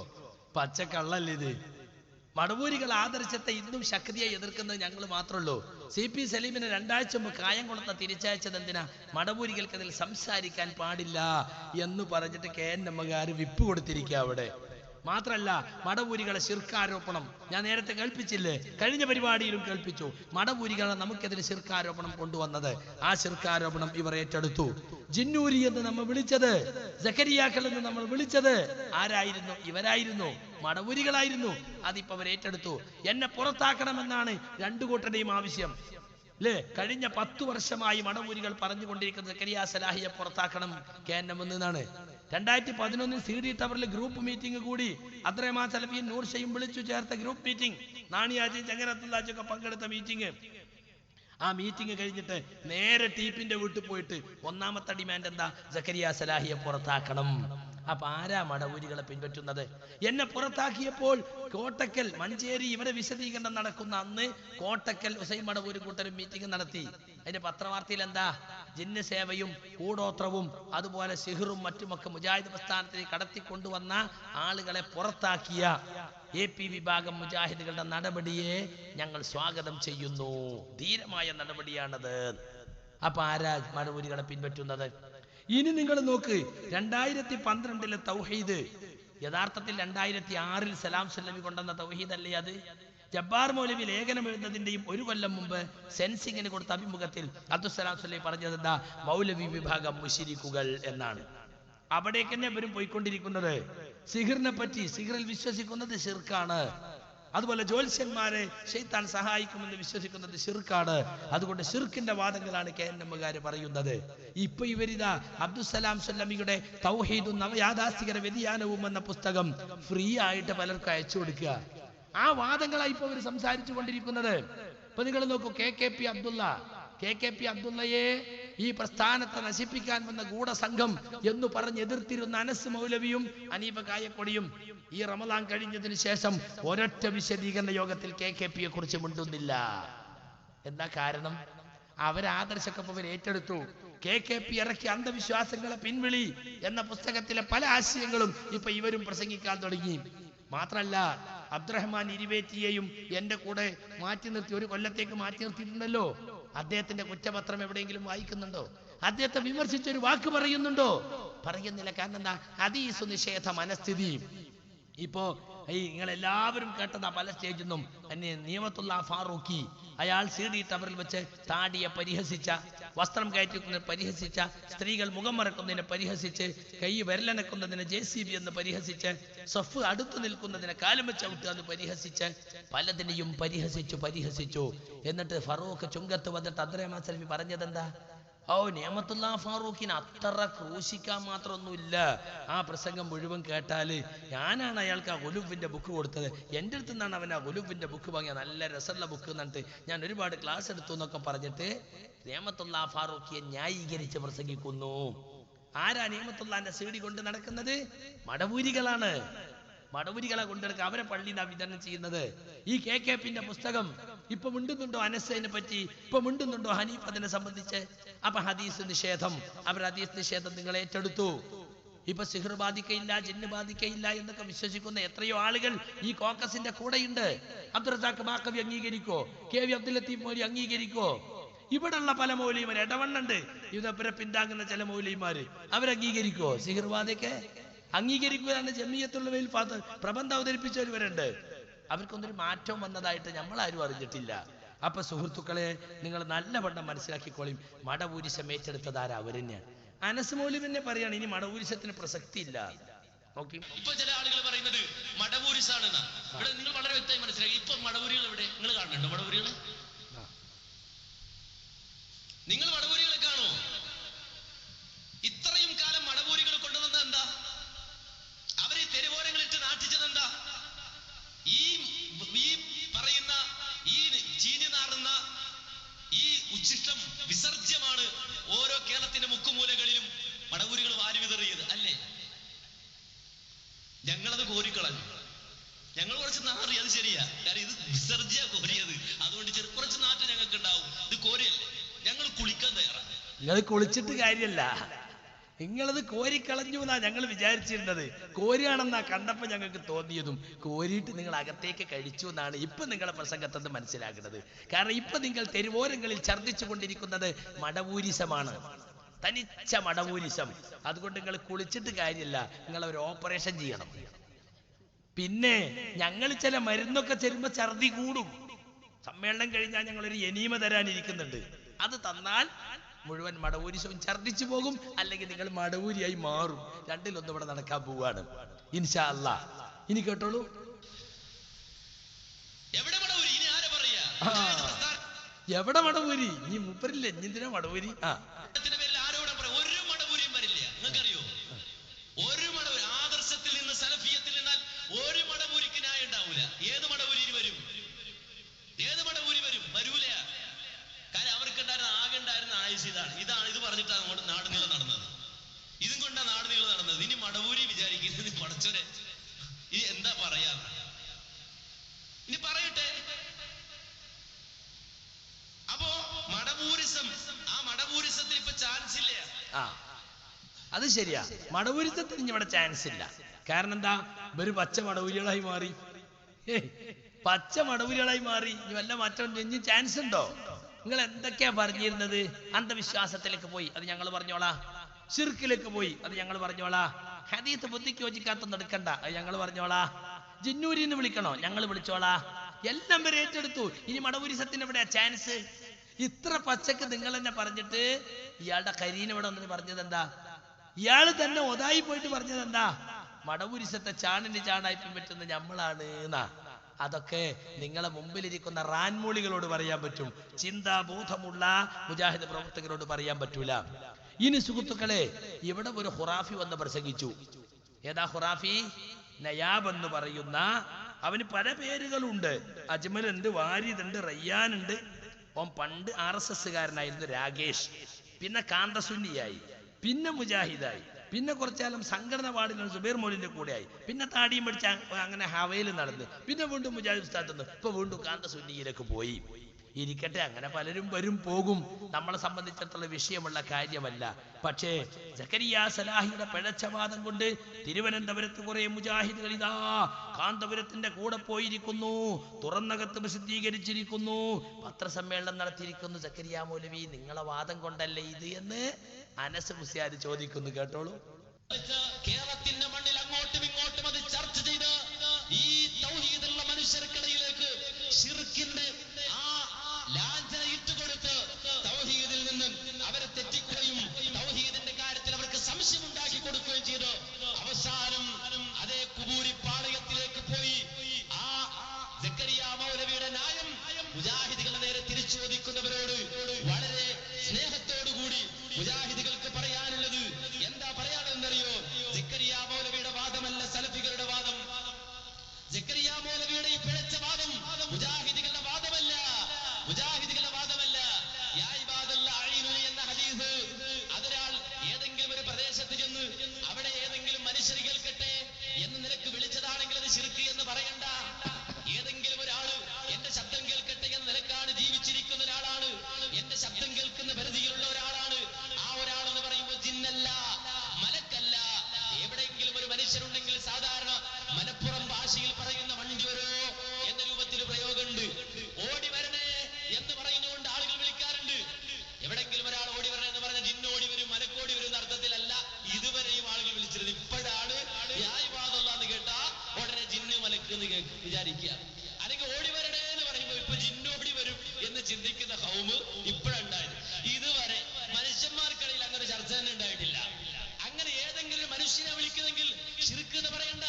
പച്ചക്കള്ളല്ലേ ഇത്? മടവൂരികൾ ആദർശത്തെ ഇന്നും ശക്തിയെ എതിർക്കുന്നത് ഞങ്ങൾ മാത്രമല്ലോ. CP സലീമിനെ 2 ആഴ്ച മുമ്പ് കായംകുളത്ത് തിരിച്ചയച്ചത് എന്തിനാ? മടവൂരികൾക്ക് അതിൽ സംസാരിക്കാൻ പാടില്ല എന്ന് പറഞ്ഞിട്ട് KNM വിപ്പ് കൊടുത്തിരിക്കുക അവിടെ. മാത്രല്ല മടവൂരികളെ ശിർക്കാരോപണം ഞാൻ നേരത്തെ കേൾപ്പിച്ചില്ലേ, കഴിഞ്ഞ പരിപാടിയിലും കേൾപ്പിച്ചു. മടവൂരികളെ നമുക്കെതിരെ ശിർക്കാരോപണം കൊണ്ടുവന്നത്, ആ ശിർക്കാരോപണം ഇവർ ഏറ്റെടുത്തു. ജിന്നൂരി എന്ന് നമ്മൾ വിളിച്ചത്, സക്കരിയാക്കൾ എന്ന് നമ്മൾ വിളിച്ചത് ആരായിരുന്നു? ഇവരായിരുന്നു, മടവൂരികളായിരുന്നു. അതിപ്പോ അവർ ഏറ്റെടുത്തു. എന്നെ പുറത്താക്കണമെന്നാണ് 2 കൂട്ടരുടെയും ആവശ്യം അല്ലേ? കഴിഞ്ഞ 10 വർഷമായി മടവൂരികൾ പറഞ്ഞുകൊണ്ടിരിക്കുന്നത് സക്കരിയ സലാഹിയെ പുറത്താക്കണം KNM എന്നാണ്. 2011 CD ടവറിൽ ഗ്രൂപ്പ് മീറ്റിംഗ് കൂടി. അബ്ദുറഹ്മാൻ സലഫിയും നൂർ ഷയും വിളിച്ചു ചേർത്ത ഗ്രൂപ്പ് മീറ്റിംഗ്, നാണിയാജി ചങ്ങരത്തുള്ളാജൊക്കെ പങ്കെടുത്ത മീറ്റിംഗ്. ആ മീറ്റിംഗ് കഴിഞ്ഞിട്ട് നേരെ ടീപ്പിന്റെ വീട്ടിൽ പോയിട്ട് ഒന്നാമത്തെ ഡിമാൻഡ് എന്താ? സക്കരിയ സലാഹിയെ പുറത്താക്കണം. അപ്പൊ ആരാ മടവൂരികളെ പിൻപറ്റുന്നത്? എന്നെ പുറത്താക്കിയപ്പോൾ കോട്ടക്കൽ, മഞ്ചേരി ഇവരെ വിശദീകരണം നടക്കുന്ന അന്ന് കോട്ടക്കൽ ഹുസൈൻ മടവൂര് കൂട്ടരും മീറ്റിംഗ് നടത്തി. അതിന്റെ പത്രവാർത്തയിൽ എന്താ? ജിന്ന് സേവയും കൂടോത്രവും അതുപോലെ സിഹറും മറ്റുമൊക്കെ മുജാഹിദ് പ്രസ്ഥാനത്തിന് കടത്തിക്കൊണ്ടുവന്ന ആളുകളെ പുറത്താക്കിയ AP വിഭാഗം മുജാഹിദുകളുടെ നടപടിയെ ഞങ്ങൾ സ്വാഗതം ചെയ്യുന്നു, ധീരമായ നടപടിയാണത്. അപ്പൊ ആരാ മടവൂരികളെ പിൻപറ്റുന്നത്? ഇനി നിങ്ങൾ നോക്ക്, 2012 തൗഹീദ് യഥാർത്ഥത്തിൽ 2006 സലാം സല്ലമി കൊണ്ടുവന്ന തൗഹീദ് അല്ലേ അത്? ജബ്ബാർ മൗലവി ലേഖനം എഴുതുന്നതിന്റെയും 1 കൊല്ലം മുമ്പ് സെൻസിങ്ങിന് കൊടുത്ത അഭിമുഖത്തിൽ അബ്ദുസ്സലാം സല്ലമി പറഞ്ഞത് എന്താ? മൗലവി വിഭാഗം മുശ്രിക്കുകൾ എന്നാണ്. അവിടേക്ക് തന്നെ ഇവരും പോയിക്കൊണ്ടിരിക്കുന്നത്. സിഹിറിനെ പറ്റി, സിഹിറിൽ വിശ്വസിക്കുന്നത് ശിർക്കാണ്. അതുപോലെ ജ്യോത്സ്യന്മാരെ ശൈത്താൻ സഹായിക്കുമെന്ന് വിശ്വസിക്കുന്നത് ശിർക്കാണ്. അതുകൊണ്ട് ശിർക്കിന്റെ വാദങ്ങളാണ് KNM പറയുന്നത്. ഇപ്പൊ ഇവരിതാ അബ്ദുസ്സലാം സല്ലമിയുടെ തൗഹീദും നവയാഥാസ്ഥികര വ്യതിയാനവും എന്ന പുസ്തകം ഫ്രീ ആയിട്ട് പലർക്കും അയച്ചു കൊടുക്കുക. ആ വാദങ്ങളായി ഇപ്പൊ അവർ സംസാരിച്ചു കൊണ്ടിരിക്കുന്നത്. ഇപ്പൊ നിങ്ങൾ നോക്കൂ, KKP അബ്ദുള്ളയെ ഈ പ്രസ്ഥാനത്തെ നശിപ്പിക്കാൻ വന്ന ഗൂഢസംഘം എന്ന് പറഞ്ഞ് എതിർത്തിരുന്ന അനസ് മൗലവിയും അനീഫ കായക്കൊടിയും ഈ റമദാൻ കഴിഞ്ഞതിന് ശേഷം ഒരൊറ്റ വിശദീകരണ യോഗത്തിൽ KKPയെ കുറിച്ച് മിണ്ടുന്നില്ല. എന്താ കാരണം? അവരാദർശമൊക്കെ അവർ ഏറ്റെടുത്തു. KKP ഇറക്കിയ അന്ധവിശ്വാസങ്ങളെ പിൻവിളി എന്ന പുസ്തകത്തിലെ പല ആശയങ്ങളും ഇപ്പൊ ഇവരും പ്രസംഗിക്കാൻ തുടങ്ങി. മാത്രല്ല അബ്ദുറഹ്മാൻ ഇരുവേറ്റിയെയും എന്റെ കൂടെ മാറ്റി നിർത്തി, 1 കൊല്ലത്തേക്ക് മാറ്റി നിർത്തിയിട്ടുണ്ടല്ലോ. അദ്ദേഹത്തിന്റെ കുറ്റപത്രം എവിടെയെങ്കിലും വായിക്കുന്നുണ്ടോ? അദ്ദേഹത്തെ വിമർശിച്ചൊരു വാക്ക് പറയുന്നുണ്ടോ? പറയുന്നില്ല. കാരണം എന്താ? ഹദീസ് നിഷേധ മനസ്ഥിതി. ഇപ്പോ നിങ്ങൾ എല്ലാവരും കേട്ടതാ പല സ്റ്റേജിൽ നിന്നും. നിയമത്തുള്ള ഫാറൂഖി, അയാൾ CD ടവറിൽ വെച്ച് താടിയെ പരിഹസിച്ച, വസ്ത്രം കയറ്റിക്കുന്നതിനെ പരിഹസിച്ച, സ്ത്രീകൾ മുഖം മറക്കുന്നതിനെ പരിഹസിച്ച്, കൈ വിരലനക്കുന്നതിനെ JCB എന്ന് പരിഹസിച്ച്, സഫ് അടുത്തു നിൽക്കുന്നതിനെ കാലും വെച്ച് ഔട്ട് എന്ന് പരിഹസിച്ച്, പലതിനെയും പരിഹസിച്ചു. എന്നിട്ട് ഫറൂഖ് ചുങ്കത്ത് വന്നിട്ട് അബ്ദുറഹ്മാൻ സലഫി പറഞ്ഞതെന്താ? നിയമത്തുള്ള ഫാറൂഖിന് അത്ര ക്രൂശിക്കാൻ മാത്രമൊന്നുമില്ല. ആ പ്രസംഗം മുഴുവൻ കേട്ടാല് ഞാനാണ് അയാൾക്ക് ആ ഗുലുവിന്റെ ബുക്ക് കൊടുത്തത്, എൻ്റെ അടുത്ത് നിന്നാണ് അവൻ ആ ഗുലുവിന്റെ ബുക്ക് വാങ്ങിയ, നല്ല രസമുള്ള ബുക്ക് എന്നിട്ട് ഞാൻ ഒരുപാട് ക്ലാസ് എടുത്തു എന്നൊക്കെ പറഞ്ഞിട്ട് നിയമത്തുള്ള ഫാറൂഖിയെ ന്യായീകരിച്ച് പ്രസംഗിക്കുന്നു. ആരാ നിയമത്തുള്ളാന്റെ CD കൊണ്ട് നടക്കുന്നത്? മടവൂരികളാണ്. മടവൂരികളെ കൊണ്ടെടുക്കുക, അവരെ പള്ളിയിൽ വിതരണം ചെയ്യുന്നത്. ഈ KKPന്റെ പുസ്തകം ഇപ്പൊ മിണ്ടുന്നുണ്ടോ അനസിനെ പറ്റി? ഇപ്പൊ മിണ്ടുന്നുണ്ടോ ഹനീഫ് അതിനെ സംബന്ധിച്ച്? അപ്പൊ ഹദീസ് നിഷേധം, അവർ ഹദീസ് നിഷേധം നിങ്ങൾ ഏറ്റെടുത്തു. ഇപ്പൊ സിഹർ ബാധിക്കയില്ല, ജിന്ന് ബാധിക്കയില്ല എന്നൊക്കെ വിശ്വസിക്കുന്ന എത്രയോ ആളുകൾ ഈ കോക്കസിന്റെ കൂടെയുണ്ട്. അബ്ദുറസാഖ് ബാക്കവി അംഗീകരിക്കോ? KV അബ്ദുൽ ലത്തീഫ് മൗലവി അംഗീകരിക്കോ? ഇവിടെയുള്ള പല മൗലിമാർ ഇടവണ്ണുണ്ട്, ഇവരെ പിന്താങ്ങുന്ന ചില മൗലിമാര് അവരംഗീകരിക്കോ? സിഹർ ബാധയ്ക്ക് അംഗീകരിക്കുകയാണ്. ജമിയത്തുള്ളവയിൽ പ്രബന്ധം അവതരിപ്പിച്ചവരുണ്ട്. അവർക്കൊന്നൊരു മാറ്റം വന്നതായിട്ട് നമ്മളാരും അറിഞ്ഞിട്ടില്ല. അപ്പൊ സുഹൃത്തുക്കളെ, നിങ്ങൾ നല്ലവണ്ണം മനസ്സിലാക്കിക്കോളും. മടവൂരിശം ഏറ്റെടുത്തതാരാ? അവർ തന്നെയാണ്. അനസ് മൗലവി പറയാണ് ഇനി മടവൂരിശത്തിന് പ്രസക്തി ഇല്ല. നോക്കി, ഇപ്പൊ ചില ആളുകൾ പറയുന്നത് മടവൂരിസാണെന്നാ. ഇവിടെ നിങ്ങൾ വളരെ വ്യക്തമായി മനസ്സിലാക്കി. ഇപ്പൊ മടവൂരികൾ എവിടെ? നിങ്ങൾ കാണുന്നുണ്ടോ മടവൂരികൾ? നിങ്ങൾ മടവൂരികളെ കാണോ? ഇത്രയും കാലം മടവൂരികൾ കൊണ്ടുവന്നത് എന്താ? അവര് തെരുവോരങ്ങളിട്ട് നാട്ടിച്ചത് എന്താ? ഈ പറയുന്ന ഈ ചീഞ്ഞു നാറുന്ന ഈ ഉച്ഛിഷ്ടം വിസർജ്യമാണ് ഓരോ കേരളത്തിന്റെ മുക്കുമൂലകളിലും മടവൂരികൾ വാരി വിതറിയത് അല്ലേ? ഞങ്ങളത് കോരിക്കളഞ്ഞു. ഞങ്ങൾ കുറച്ച് നാറി, അത് ശരിയാ. കാരണം ഇത് വിസർജ്യ കോരിയത്, അതുകൊണ്ട് കുറച്ച് നാറ്റ് ഞങ്ങൾക്ക് ഉണ്ടാവും. ഇത് കോരിയല്ലേ? ഞങ്ങൾ കുളിക്കാൻ തയ്യാറാണ്. നിങ്ങൾ കുളിച്ചിട്ട് കാര്യമല്ല. നിങ്ങളത് കോരിക്കളഞ്ഞു എന്നാ ഞങ്ങൾ വിചാരിച്ചിരുന്നത്. കോരിയാണെന്നാ കണ്ടപ്പോ ഞങ്ങൾക്ക് തോന്നിയതും. കോരിയിട്ട് നിങ്ങൾ അകത്തേക്ക് കഴിച്ചു എന്നാണ് ഇപ്പൊ നിങ്ങളെ പ്രസംഗത്തെന്ന് മനസ്സിലാക്കുന്നത്. കാരണം ഇപ്പൊ നിങ്ങൾ തെരുവോരങ്ങളിൽ ഛർദ്ദിച്ചു കൊണ്ടിരിക്കുന്നത് മടവൂരിസമാണ്, തനിച്ച മടവൂരിസം. അതുകൊണ്ട് നിങ്ങൾ കുളിച്ചിട്ട് കാര്യമില്ല, നിങ്ങൾ ഒരു ഓപ്പറേഷൻ ചെയ്യണം. പിന്നെ ഞങ്ങൾ ചില മരുന്നൊക്കെ തരുമ്പോ ഛർദി കൂടും. സമ്മേളനം കഴിഞ്ഞാൽ ഞങ്ങളൊരു എനീമ തരാനിരിക്കുന്നുണ്ട്. അത് തന്നാൽ മുഴുവൻ മടവൂരിസവും ഛർദിച്ചു പോകും, അല്ലെങ്കിൽ നിങ്ങൾ മടവൂരിയായി മാറും. രണ്ടിലൊന്നും ഇവിടെ നടക്കാൻ പോവാണ് ഇൻഷാ അല്ലാ. ഇനി കേട്ടോളൂ. എവിടെ മടവൂരി? ഇനി ആരെ പറയാ? എവിടെ മടവൂരി? ഇനി മൂപ്പരില്ല, ഇഞ്ഞിന്തിനാ മടവൂരി? പേരിൽ ആരോടെ പറയാം? ഒരു മടവൂരിയും വരില്ല. നിങ്ങൾക്കറിയോ? ഒരു മടവൂരി ആദർശത്തിൽ നിന്ന് സലഫിയത്തിൽ നിന്നാൽ ഒരു മടവൂരിക്ക് ന്യായം ഉണ്ടാവൂല. ഏത് മടവൂരി വരും? ഏത് മടവൂരി വരും? വരൂല. കാര്യം അവർക്ക് ആകെ ഉണ്ടായിരുന്ന ആയുസ് ഇതാണ്. ഇത് പറഞ്ഞിട്ടാണ് അങ്ങോട്ട് നാട് നീളം നടന്നത്. ഇതും കൊണ്ടാ നാട് നീളം നടന്നത്. ഇനി മടവൂരി വിചാരിക്കുന്നത് പടച്ചോനെ ഈ എന്താ പറയാ? ഇനി പറയട്ടെ. അപ്പോ മടവൂരിസം, ആ മടവൂരിസത്തിൽ ഇപ്പൊ ചാൻസ് ഇല്ല. അത് ശരിയാ, മടവൂരിസത്തിന് ഇനി ഇവിടെ ചാൻസ് ഇല്ല. കാരണം എന്താ? ഇവര് പച്ച മടവൂരികളായി മാറി. പച്ച മടവൂരികളായി മാറി. ഇനി വല്ല മാറ്റം ഇനി ചാൻസ് ഉണ്ടോ? നിങ്ങൾ എന്തൊക്കെയാ പറഞ്ഞിരുന്നത്? അന്ധവിശ്വാസത്തിലേക്ക് പോയി, അത് ഞങ്ങൾ പറഞ്ഞോളാ. ശിർക്കിലേക്ക് പോയി, അത് ഞങ്ങൾ പറഞ്ഞോളാ. ഹദീത്ത് ബുദ്ധിക്ക് യോജിക്കാത്തൊന്നും എടുക്കണ്ട, അത് ഞങ്ങൾ പറഞ്ഞോളാ. ജിന്നൂരിന്ന് വിളിക്കണോ? ഞങ്ങൾ വിളിച്ചോളാ. എല്ലാം വരെ ഏറ്റെടുത്തു. ഇനി മടവൂരിസത്തിന് എവിടെയാ ചാൻസ്? ഇത്ര പച്ചക്ക് നിങ്ങൾ തന്നെ പറഞ്ഞിട്ട് ഇയാളുടെ കരീന ഇവിടെ വന്നിട്ട് പറഞ്ഞത് എന്താ? ഇയാള് തന്നെ ഒതായി പോയിട്ട് പറഞ്ഞത് എന്താ? മടവൂരിസത്തെ ചാണിന് ചാണായിപ്പം പറ്റുന്ന ഞമ്മളാണ് എന്നാ. അതൊക്കെ നിങ്ങളെ മുമ്പിലിരിക്കുന്ന റാൻമൂളികളോട് പറയാൻ പറ്റും, ചിന്താബോധമുള്ള മുജാഹിദ് പ്രവർത്തകരോട് പറയാൻ പറ്റൂല. ഇനി സുഹൃത്തുക്കളെ, ഇവിടെ ഒരു ഖുറാഫി വന്ന് പ്രസംഗിച്ചു. ഏതാ ഖുറാഫി? നയാബ് എന്ന് പറയുന്ന, അവന് പല പേരുകളുണ്ട്. അജ്മൽ ഉണ്ട്, വാരിദ് ഉണ്ട്, റയ്യാൻ ഉണ്ട്. ഓൻ പണ്ട് RSS കാരനായിരുന്നു, രാകേഷ്. പിന്നെ കാന്തസുന്നിയായി, പിന്നെ മുജാഹിദായി, പിന്നെ കുറച്ചാലും സംഘടന പാടില്ല സുബൈർ മോലിന്റെ കൂടെയായി, പിന്നെ താടിയും പഠിച്ച അങ്ങനെ ഹവയിൽ നടന്ന്, പിന്നെ വീണ്ടും മുജാഹിദ് ഉസ്താദ്, ഇപ്പൊ വീണ്ടും കാന്തസുന്നിയിലേക്ക് പോയി. ഇരിക്കട്ടെ, അങ്ങനെ പലരും വരും പോകും. നമ്മളെ സംബന്ധിച്ചിടത്തോളം വിഷയമുള്ള കാര്യമല്ല. പക്ഷേ സക്കരിയ സലാഹിയുടെ പിഴച്ചവാദം കൊണ്ട് തിരുവനന്തപുരത്ത് കുറെ മുജാഹിദുകൾ ഇതാ കാന്തപുരത്തിന്റെ കൂടെ പോയിരിക്കുന്നു, തുറന്നകത്ത് പ്രസിദ്ധീകരിച്ചിരിക്കുന്നു, പത്രസമ്മേളനം നടത്തിയിരിക്കുന്നു. സക്കരിയ മൗലവി, നിങ്ങളെ വാദം കൊണ്ടല്ലേ ഇത് എന്ന് അനസ് മുസ്ലിയാർ ചോദിക്കുന്നു. കേട്ടോളൂ. കേരളത്തിന്റെ മണ്ണിൽ അങ്ങോട്ടും ഇങ്ങോട്ടും അത് ചർച്ച ചെയ്ത് ഈ തൗഹീദുള്ള മനുഷ്യർക്കിടയിലേക്ക് ശിർക്കിന്റെ ലാഞ്ചന ഇട്ടുകൊടുത്ത് തൗഹീദിൽ നിന്ന് അവരെ തെറ്റിക്കുകയും തൗഹീദിന്റെ കാര്യത്തിൽ അവർക്ക് സംശയം ഉണ്ടാക്കി കൊടുക്കുകയും ചെയ്തു. അവസാനം അതേ കുബൂരി പാളയത്തിലേക്ക് പോയി. ആ സക്കരിയ മൗലവിയുടെ ന്യായം മുജാഹിദുകളുടെ നേരെ തിരിച്ചു ചോദിക്കുന്നവരോട് വളരെ സ്നേഹത്തോടുകൂടി മുജാഹിദുകൾക്ക് പറയാനുള്ളത് എന്താ പറയാനെന്നറിയോ? സക്കരിയ മൗലവിയുടെ വാദമല്ല സലഫികളുടെ വാദം. സക്കരിയ മൗലവിയുടെ ഈ പിഴച്ച വാദം മുജാഹിദുകളുടെ വാദമല്ല. മുജാഹിദുകളുടെ വാദമല്ല. യാ ഇബാദല്ലാഹ് അഈനുനി എന്ന ഹദീസ് അതൊരാൾ ഏതെങ്കിലും ഒരു പ്രദേശത്ത് ചെന്ന് അവിടെ ഏതെങ്കിലും മനുഷ്യർ കേൾക്കട്ടെ എന്ന് നിനക്ക് വിളിച്ചതാണെങ്കിൽ അത് ശിർക്ക് എന്ന് പറയണ്ട. ഏതെങ്കിലും ഒരാള് എന്റെ ശബ്ദം കേൾക്കട്ടെ എന്ന നിലക്കാണ് ജീവിച്ചിരിക്കുന്ന ഒരാളാണ്, എന്റെ ശബ്ദം കേൾക്കുന്ന പരിധിയിലുള്ള ഒരാളാണ്. ആ ഒരാളെന്ന് പറയുമ്പോൾ ജിന്നല്ല, മലക്കല്ല. എവിടെയെങ്കിലും ഒരു മനുഷ്യരുണ്ടെങ്കിൽ സാധാരണ മലപ്പുറം ഭാഷയിൽ പറയുന്ന വണ്ടി വരോ എന്ന രൂപത്തിൽ പ്രയോഗമുണ്ട്. ഓടി വരണേ എന്ന് പറയുന്നുകൊണ്ട് ആളുകൾ വിളിക്കാറുണ്ട്. എവിടെങ്കിലും ഒരാൾ ഓടി വരണേ എന്ന് പറഞ്ഞ ജിന്നോടി വരും, മലക്കോടി വരും എന്ന അർത്ഥത്തിലല്ല ഇതുവരെയും ആളുകൾ വിളിച്ചിരുന്നത്. ഇപ്പോഴാണ് യാ ഇബാദല്ലാഹ് എന്ന് കേട്ടാ ഉടനെ ജിന്ന് മലക്ക് എന്ന് വിചാരിക്കുക. അല്ലെങ്കിൽ ഓടി വരണേ എന്ന് പറയുമ്പോൾ ഇപ്പൊ ജിന്നോടി വരും എന്ന് ചിന്തിക്കുന്ന ഖൗമ് ഇപ്പോഴുണ്ടായത്. ഇതുവരെ മനുഷ്യന്മാർക്കിടയിൽ അങ്ങനെ ചർച്ച തന്നെ ഉണ്ടായിട്ടില്ല. അങ്ങനെ ഏതെങ്കിലും മനുഷ്യനെ വിളിക്കുന്നെങ്കിൽ ശിർക്ക് എന്ന് പറയണ്ട.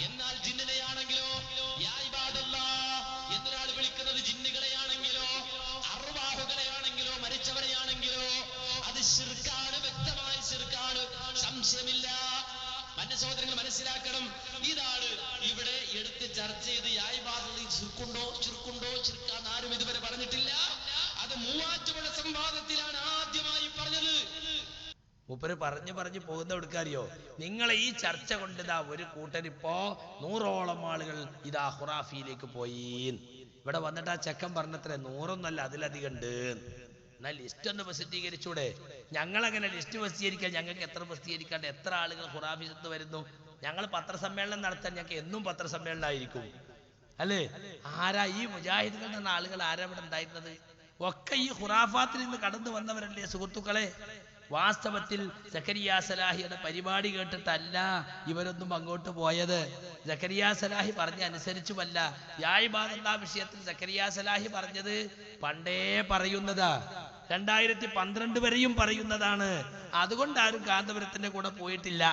എന്നാൽ ജിന്നിനെയാണെങ്കിലോ, യാ ഇബാദല്ലാഹ് എന്നൊരാൾ വിളിക്കുന്നത് ജിന്നുകളെയാണെങ്കിലോ അർവാഹുകളെയാണെങ്കിലോ മരിച്ചവരെയാണെങ്കിലോ അത് ശിർക്കാണ്, വ്യക്തമായ ശിർക്കാണ്, സംശയമില്ല. സഹോദരങ്ങൾ മനസ്സിലാക്കണം. ഇതാണ് ഇവിടെ എടുത്ത് ചർച്ച ചെയ്ത് യാ ഇബാദല്ലാഹ് ശിർക്കുണ്ടോ ശിർക്കുണ്ടോ ശിർക്കാന്ന് ആരും ഇതുവരെ പറഞ്ഞിട്ടില്ല. അത് മൂവാറ്റുപുഴ സംവാദത്തിലാണ് ആദ്യമായി പറഞ്ഞത്. മൂപ്പര് പറഞ്ഞു പോകുന്ന എടുക്കാറിയോ? നിങ്ങളെ ഈ ചർച്ച കൊണ്ടിതാ ഒരു കൂട്ടരിപ്പോ 100ഓളം ആളുകൾ ഇതാ ഖുറാഫിയിലേക്ക് പോയി. ഇവിടെ വന്നിട്ട് ആ ചെക്കൻ പറഞ്ഞത്രേ 100ഒന്നല്ല അതിലധികം ഉണ്ട്. എന്നാൽ ലിസ്റ്റ് ഒന്ന് പ്രസിദ്ധീകരിച്ചൂടെ? ഞങ്ങളങ്ങനെ ലിസ്റ്റ് പ്രസിദ്ധീകരിക്കാൻ ഞങ്ങൾക്ക് എത്ര പ്രസിദ്ധീകരിക്കാണ്ട് എത്ര ആളുകൾ ഖുറാഫിസത്ത് വരുന്നു? ഞങ്ങൾ പത്രസമ്മേളനം നടത്താൻ ഞങ്ങൾക്ക് എന്നും പത്രസമ്മേളനമായിരിക്കും അല്ലേ? ആരാ ഈ മുജാഹിദുകൾ എന്ന ആളുകൾ ആരാ ഇവിടെ ഉണ്ടായിരുന്നത്? ഒക്കെ ഈ ഖുറാഫാത്തിൽ നിന്ന് കടന്നു വന്നവരല്ലേ സുഹൃത്തുക്കളെ? വാസ്തവത്തിൽ സക്കരിയ സലാഹിയുടെ പരിപാടി കേട്ടിട്ടല്ല ഇവരൊന്നും അങ്ങോട്ട് പോയത്. സക്കരിയ സലാഹി പറഞ്ഞ അനുസരിച്ചുമല്ല. യായിബാദുള്ള വിഷയത്തിൽ സക്കരിയ സലാഹി പറഞ്ഞത് പണ്ടേ പറയുന്നതാ, 2012 വരെയും പറയുന്നതാണ്. അതുകൊണ്ട് ആരും കാന്തപുരത്തിന്റെ കൂടെ പോയിട്ടില്ല.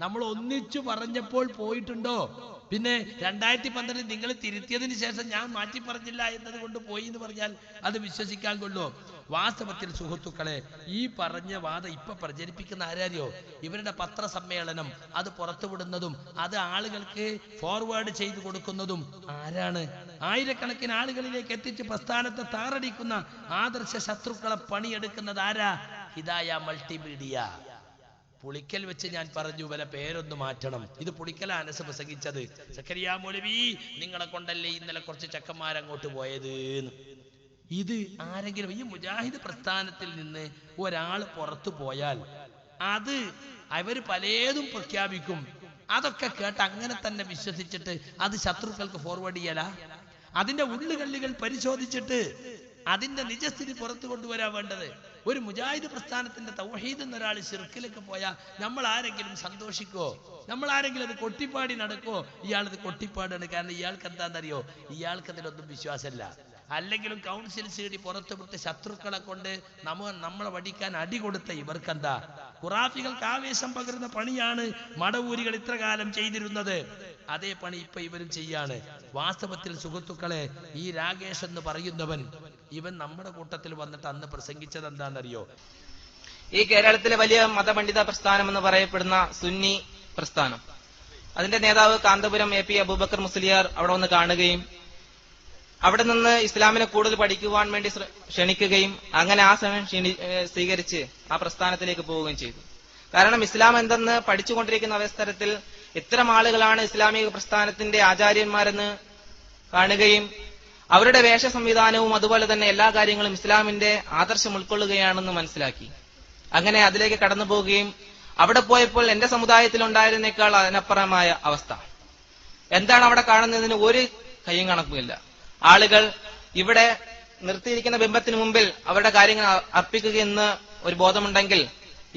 നമ്മൾ ഒന്നിച്ചു പറഞ്ഞപ്പോൾ പോയിട്ടുണ്ടോ? പിന്നെ 2012 നിങ്ങൾ തിരുത്തിയതിന് ശേഷം ഞാൻ മാറ്റി പറഞ്ഞില്ല എന്നത് കൊണ്ട് പോയി എന്ന് പറഞ്ഞാൽ അത് വിശ്വസിക്കാൻ കൊള്ളോ? വാസ്തവത്തിൽ സുഹൃത്തുക്കളെ, ഈ പറഞ്ഞ വാദം ഇപ്പൊ പ്രചരിപ്പിക്കുന്ന ആരാരിയോ? ഇവരുടെ പത്രസമ്മേളനം അത് പുറത്തുവിടുന്നതും അത് ആളുകൾക്ക് ഫോർവേഡ് ചെയ്തു കൊടുക്കുന്നതും ആരാണ്? ആയിരക്കണക്കിന് ആളുകളിലേക്ക് എത്തിച്ച് പ്രസ്ഥാനത്തെ താറടിക്കുന്ന ആദർശ ശത്രുക്കളെ പണിയെടുക്കുന്നത് ആരാ? ഹിദായ മൾട്ടിമീഡിയ. പുളിക്കൽ വെച്ച് ഞാൻ പറഞ്ഞു വല്ല പേരൊന്ന് മാറ്റണം. ഇത് പുളിക്കല അനസ് പ്രസംഗിച്ചത്. സക്കരിയ മൗലവി നിങ്ങളെ കൊണ്ടല്ലേ ഇന്നലെ കുറച്ച് ചക്കന്മാരങ്ങോട്ട് പോയത്. ഇത് ആരെങ്കിലും ഈ മുജാഹിദ് പ്രസ്ഥാനത്തിൽ നിന്ന് ഒരാൾ പുറത്തു പോയാൽ അത് അവര് പലതും പ്രഖ്യാപിക്കും. അതൊക്കെ കേട്ട് അങ്ങനെ തന്നെ വിശ്വസിച്ചിട്ട് അത് ശത്രുക്കൾക്ക് ഫോർവേഡ് ചെയ്യല. അതിന്റെ ഉള്ളുകള്ളികൾ പരിശോധിച്ചിട്ട് അതിന്റെ നിജസ്ഥിതി പുറത്തു കൊണ്ടുവരാൻ വേണ്ടത്. ഒരു മുജാഹിദ് പ്രസ്ഥാനത്തിന്റെ തൗഹീദ് എന്നൊരാൾ ശിർക്കിലേക്ക് പോയാൽ നമ്മൾ ആരെങ്കിലും സന്തോഷിക്കോ? നമ്മൾ ആരെങ്കിലും അത് കൊട്ടിപ്പാടി നടക്കോ? ഇയാളത് കൊട്ടിപ്പാടാണ്. കാരണം ഇയാൾക്ക് എന്താണെന്നറിയോ? ഇയാൾക്ക് അതിലൊന്നും വിശ്വാസമില്ല. അല്ലെങ്കിലും കൗൺസിൽ സീഡി പുറത്തു വിട്ട് ശത്രുക്കളെ കൊണ്ട് നമ്മളെ വടിക്കാൻ അടി കൊടുത്ത ഇവർക്കെന്താ? ഖുറാഫികൾക്ക് ആവേശം പകരുന്ന പണിയാണ് മടവൂരികൾ ഇത്ര കാലം ചെയ്തിരുന്നത്. അതേ പണി ഇപ്പൊ ഇവരും ചെയ്യാണ്. വാസ്തവത്തിൽ സുഹൃത്തുക്കളെ, ഈ രാകേഷ് എന്ന് പറയുന്നവൻ ഇവൻ നമ്മുടെ കൂട്ടത്തിൽ വന്നിട്ട് അന്ന് പ്രസംഗിച്ചത് എന്താണെന്നറിയോ? ഈ കേരളത്തിലെ വലിയ മതപണ്ഡിത പ്രസ്ഥാനം എന്ന് പറയപ്പെടുന്ന സുന്നി പ്രസ്ഥാനം, അതിന്റെ നേതാവ് കാന്തപുരം AP അബൂബക്കർ മുസ്ലിയാർ അവിടെ വന്ന് കാണുകയും അവിടെ നിന്ന് ഇസ്ലാമിനെ കൂടുതൽ പഠിക്കുവാൻ വേണ്ടി ക്ഷണിക്കുകയും അങ്ങനെ ആ സമയം സ്വീകരിച്ച് ആ പ്രസ്ഥാനത്തിലേക്ക് പോവുകയും ചെയ്തു. കാരണം ഇസ്ലാം എന്തെന്ന് പഠിച്ചുകൊണ്ടിരിക്കുന്ന അവസരത്തിൽ ഇത്തരം ആളുകളാണ് ഇസ്ലാമിക പ്രസ്ഥാനത്തിന്റെ ആചാര്യന്മാരെന്ന് കാണുകയും അവരുടെ വേഷ സംവിധാനവും അതുപോലെ തന്നെ എല്ലാ കാര്യങ്ങളും ഇസ്ലാമിന്റെ ആദർശം ഉൾക്കൊള്ളുകയാണെന്ന് മനസ്സിലാക്കി. അങ്ങനെ അതിലേക്ക് കടന്നു പോവുകയും അവിടെ പോയപ്പോൾ എന്റെ സമുദായത്തിൽ ഉണ്ടായിരുന്നേക്കാൾ അതിനപ്പുറമായ അവസ്ഥ. എന്താണ് അവിടെ കാണുന്നതിന് ഒരു കയ്യും കണക്കുമില്ല. ആളുകൾ ഇവിടെ നിർത്തിയിരിക്കുന്ന ബിംബത്തിന് മുമ്പിൽ അവരുടെ കാര്യങ്ങൾ അർപ്പിക്കുകയെന്ന് ഒരു ബോധമുണ്ടെങ്കിൽ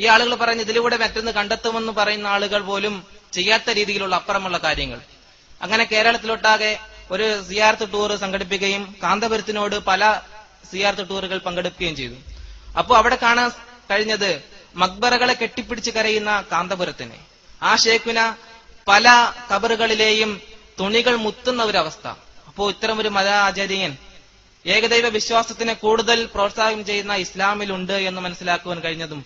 ഈ ആളുകൾ പറഞ്ഞ് ഇതിലൂടെ മറ്റൊന്ന് കണ്ടെത്തുമെന്ന് പറയുന്ന ആളുകൾ പോലും ചെയ്യാത്ത രീതിയിലുള്ള അപ്പുറമുള്ള കാര്യങ്ങൾ. അങ്ങനെ കേരളത്തിലൊട്ടാകെ ഒരു സിയാർത്ത് ടൂർ സംഘടിപ്പിക്കുകയും കാന്തപുരത്തിനോട് പല സിയാർത്ത് ടൂറുകൾ പങ്കെടുക്കുകയും ചെയ്തു. അപ്പോൾ അവിടെ കാണാൻ കഴിഞ്ഞത് മക്ബറകളെ കെട്ടിപ്പിടിച്ച് കരയുന്ന കാന്തപുരത്തിനെ, ആ ഷേഖുന പല കബറുകളിലെയും തുണികൾ മുത്തുന്ന ഒരവസ്ഥ. അപ്പോ ഇത്തരം ഒരു മത ആചാര്യൻ ഏകദൈവ വിശ്വാസത്തിനെ കൂടുതൽ പ്രോത്സാഹനം ചെയ്യുന്ന ഇസ്ലാമിലുണ്ട് എന്ന് മനസ്സിലാക്കുവാൻ കഴിഞ്ഞതും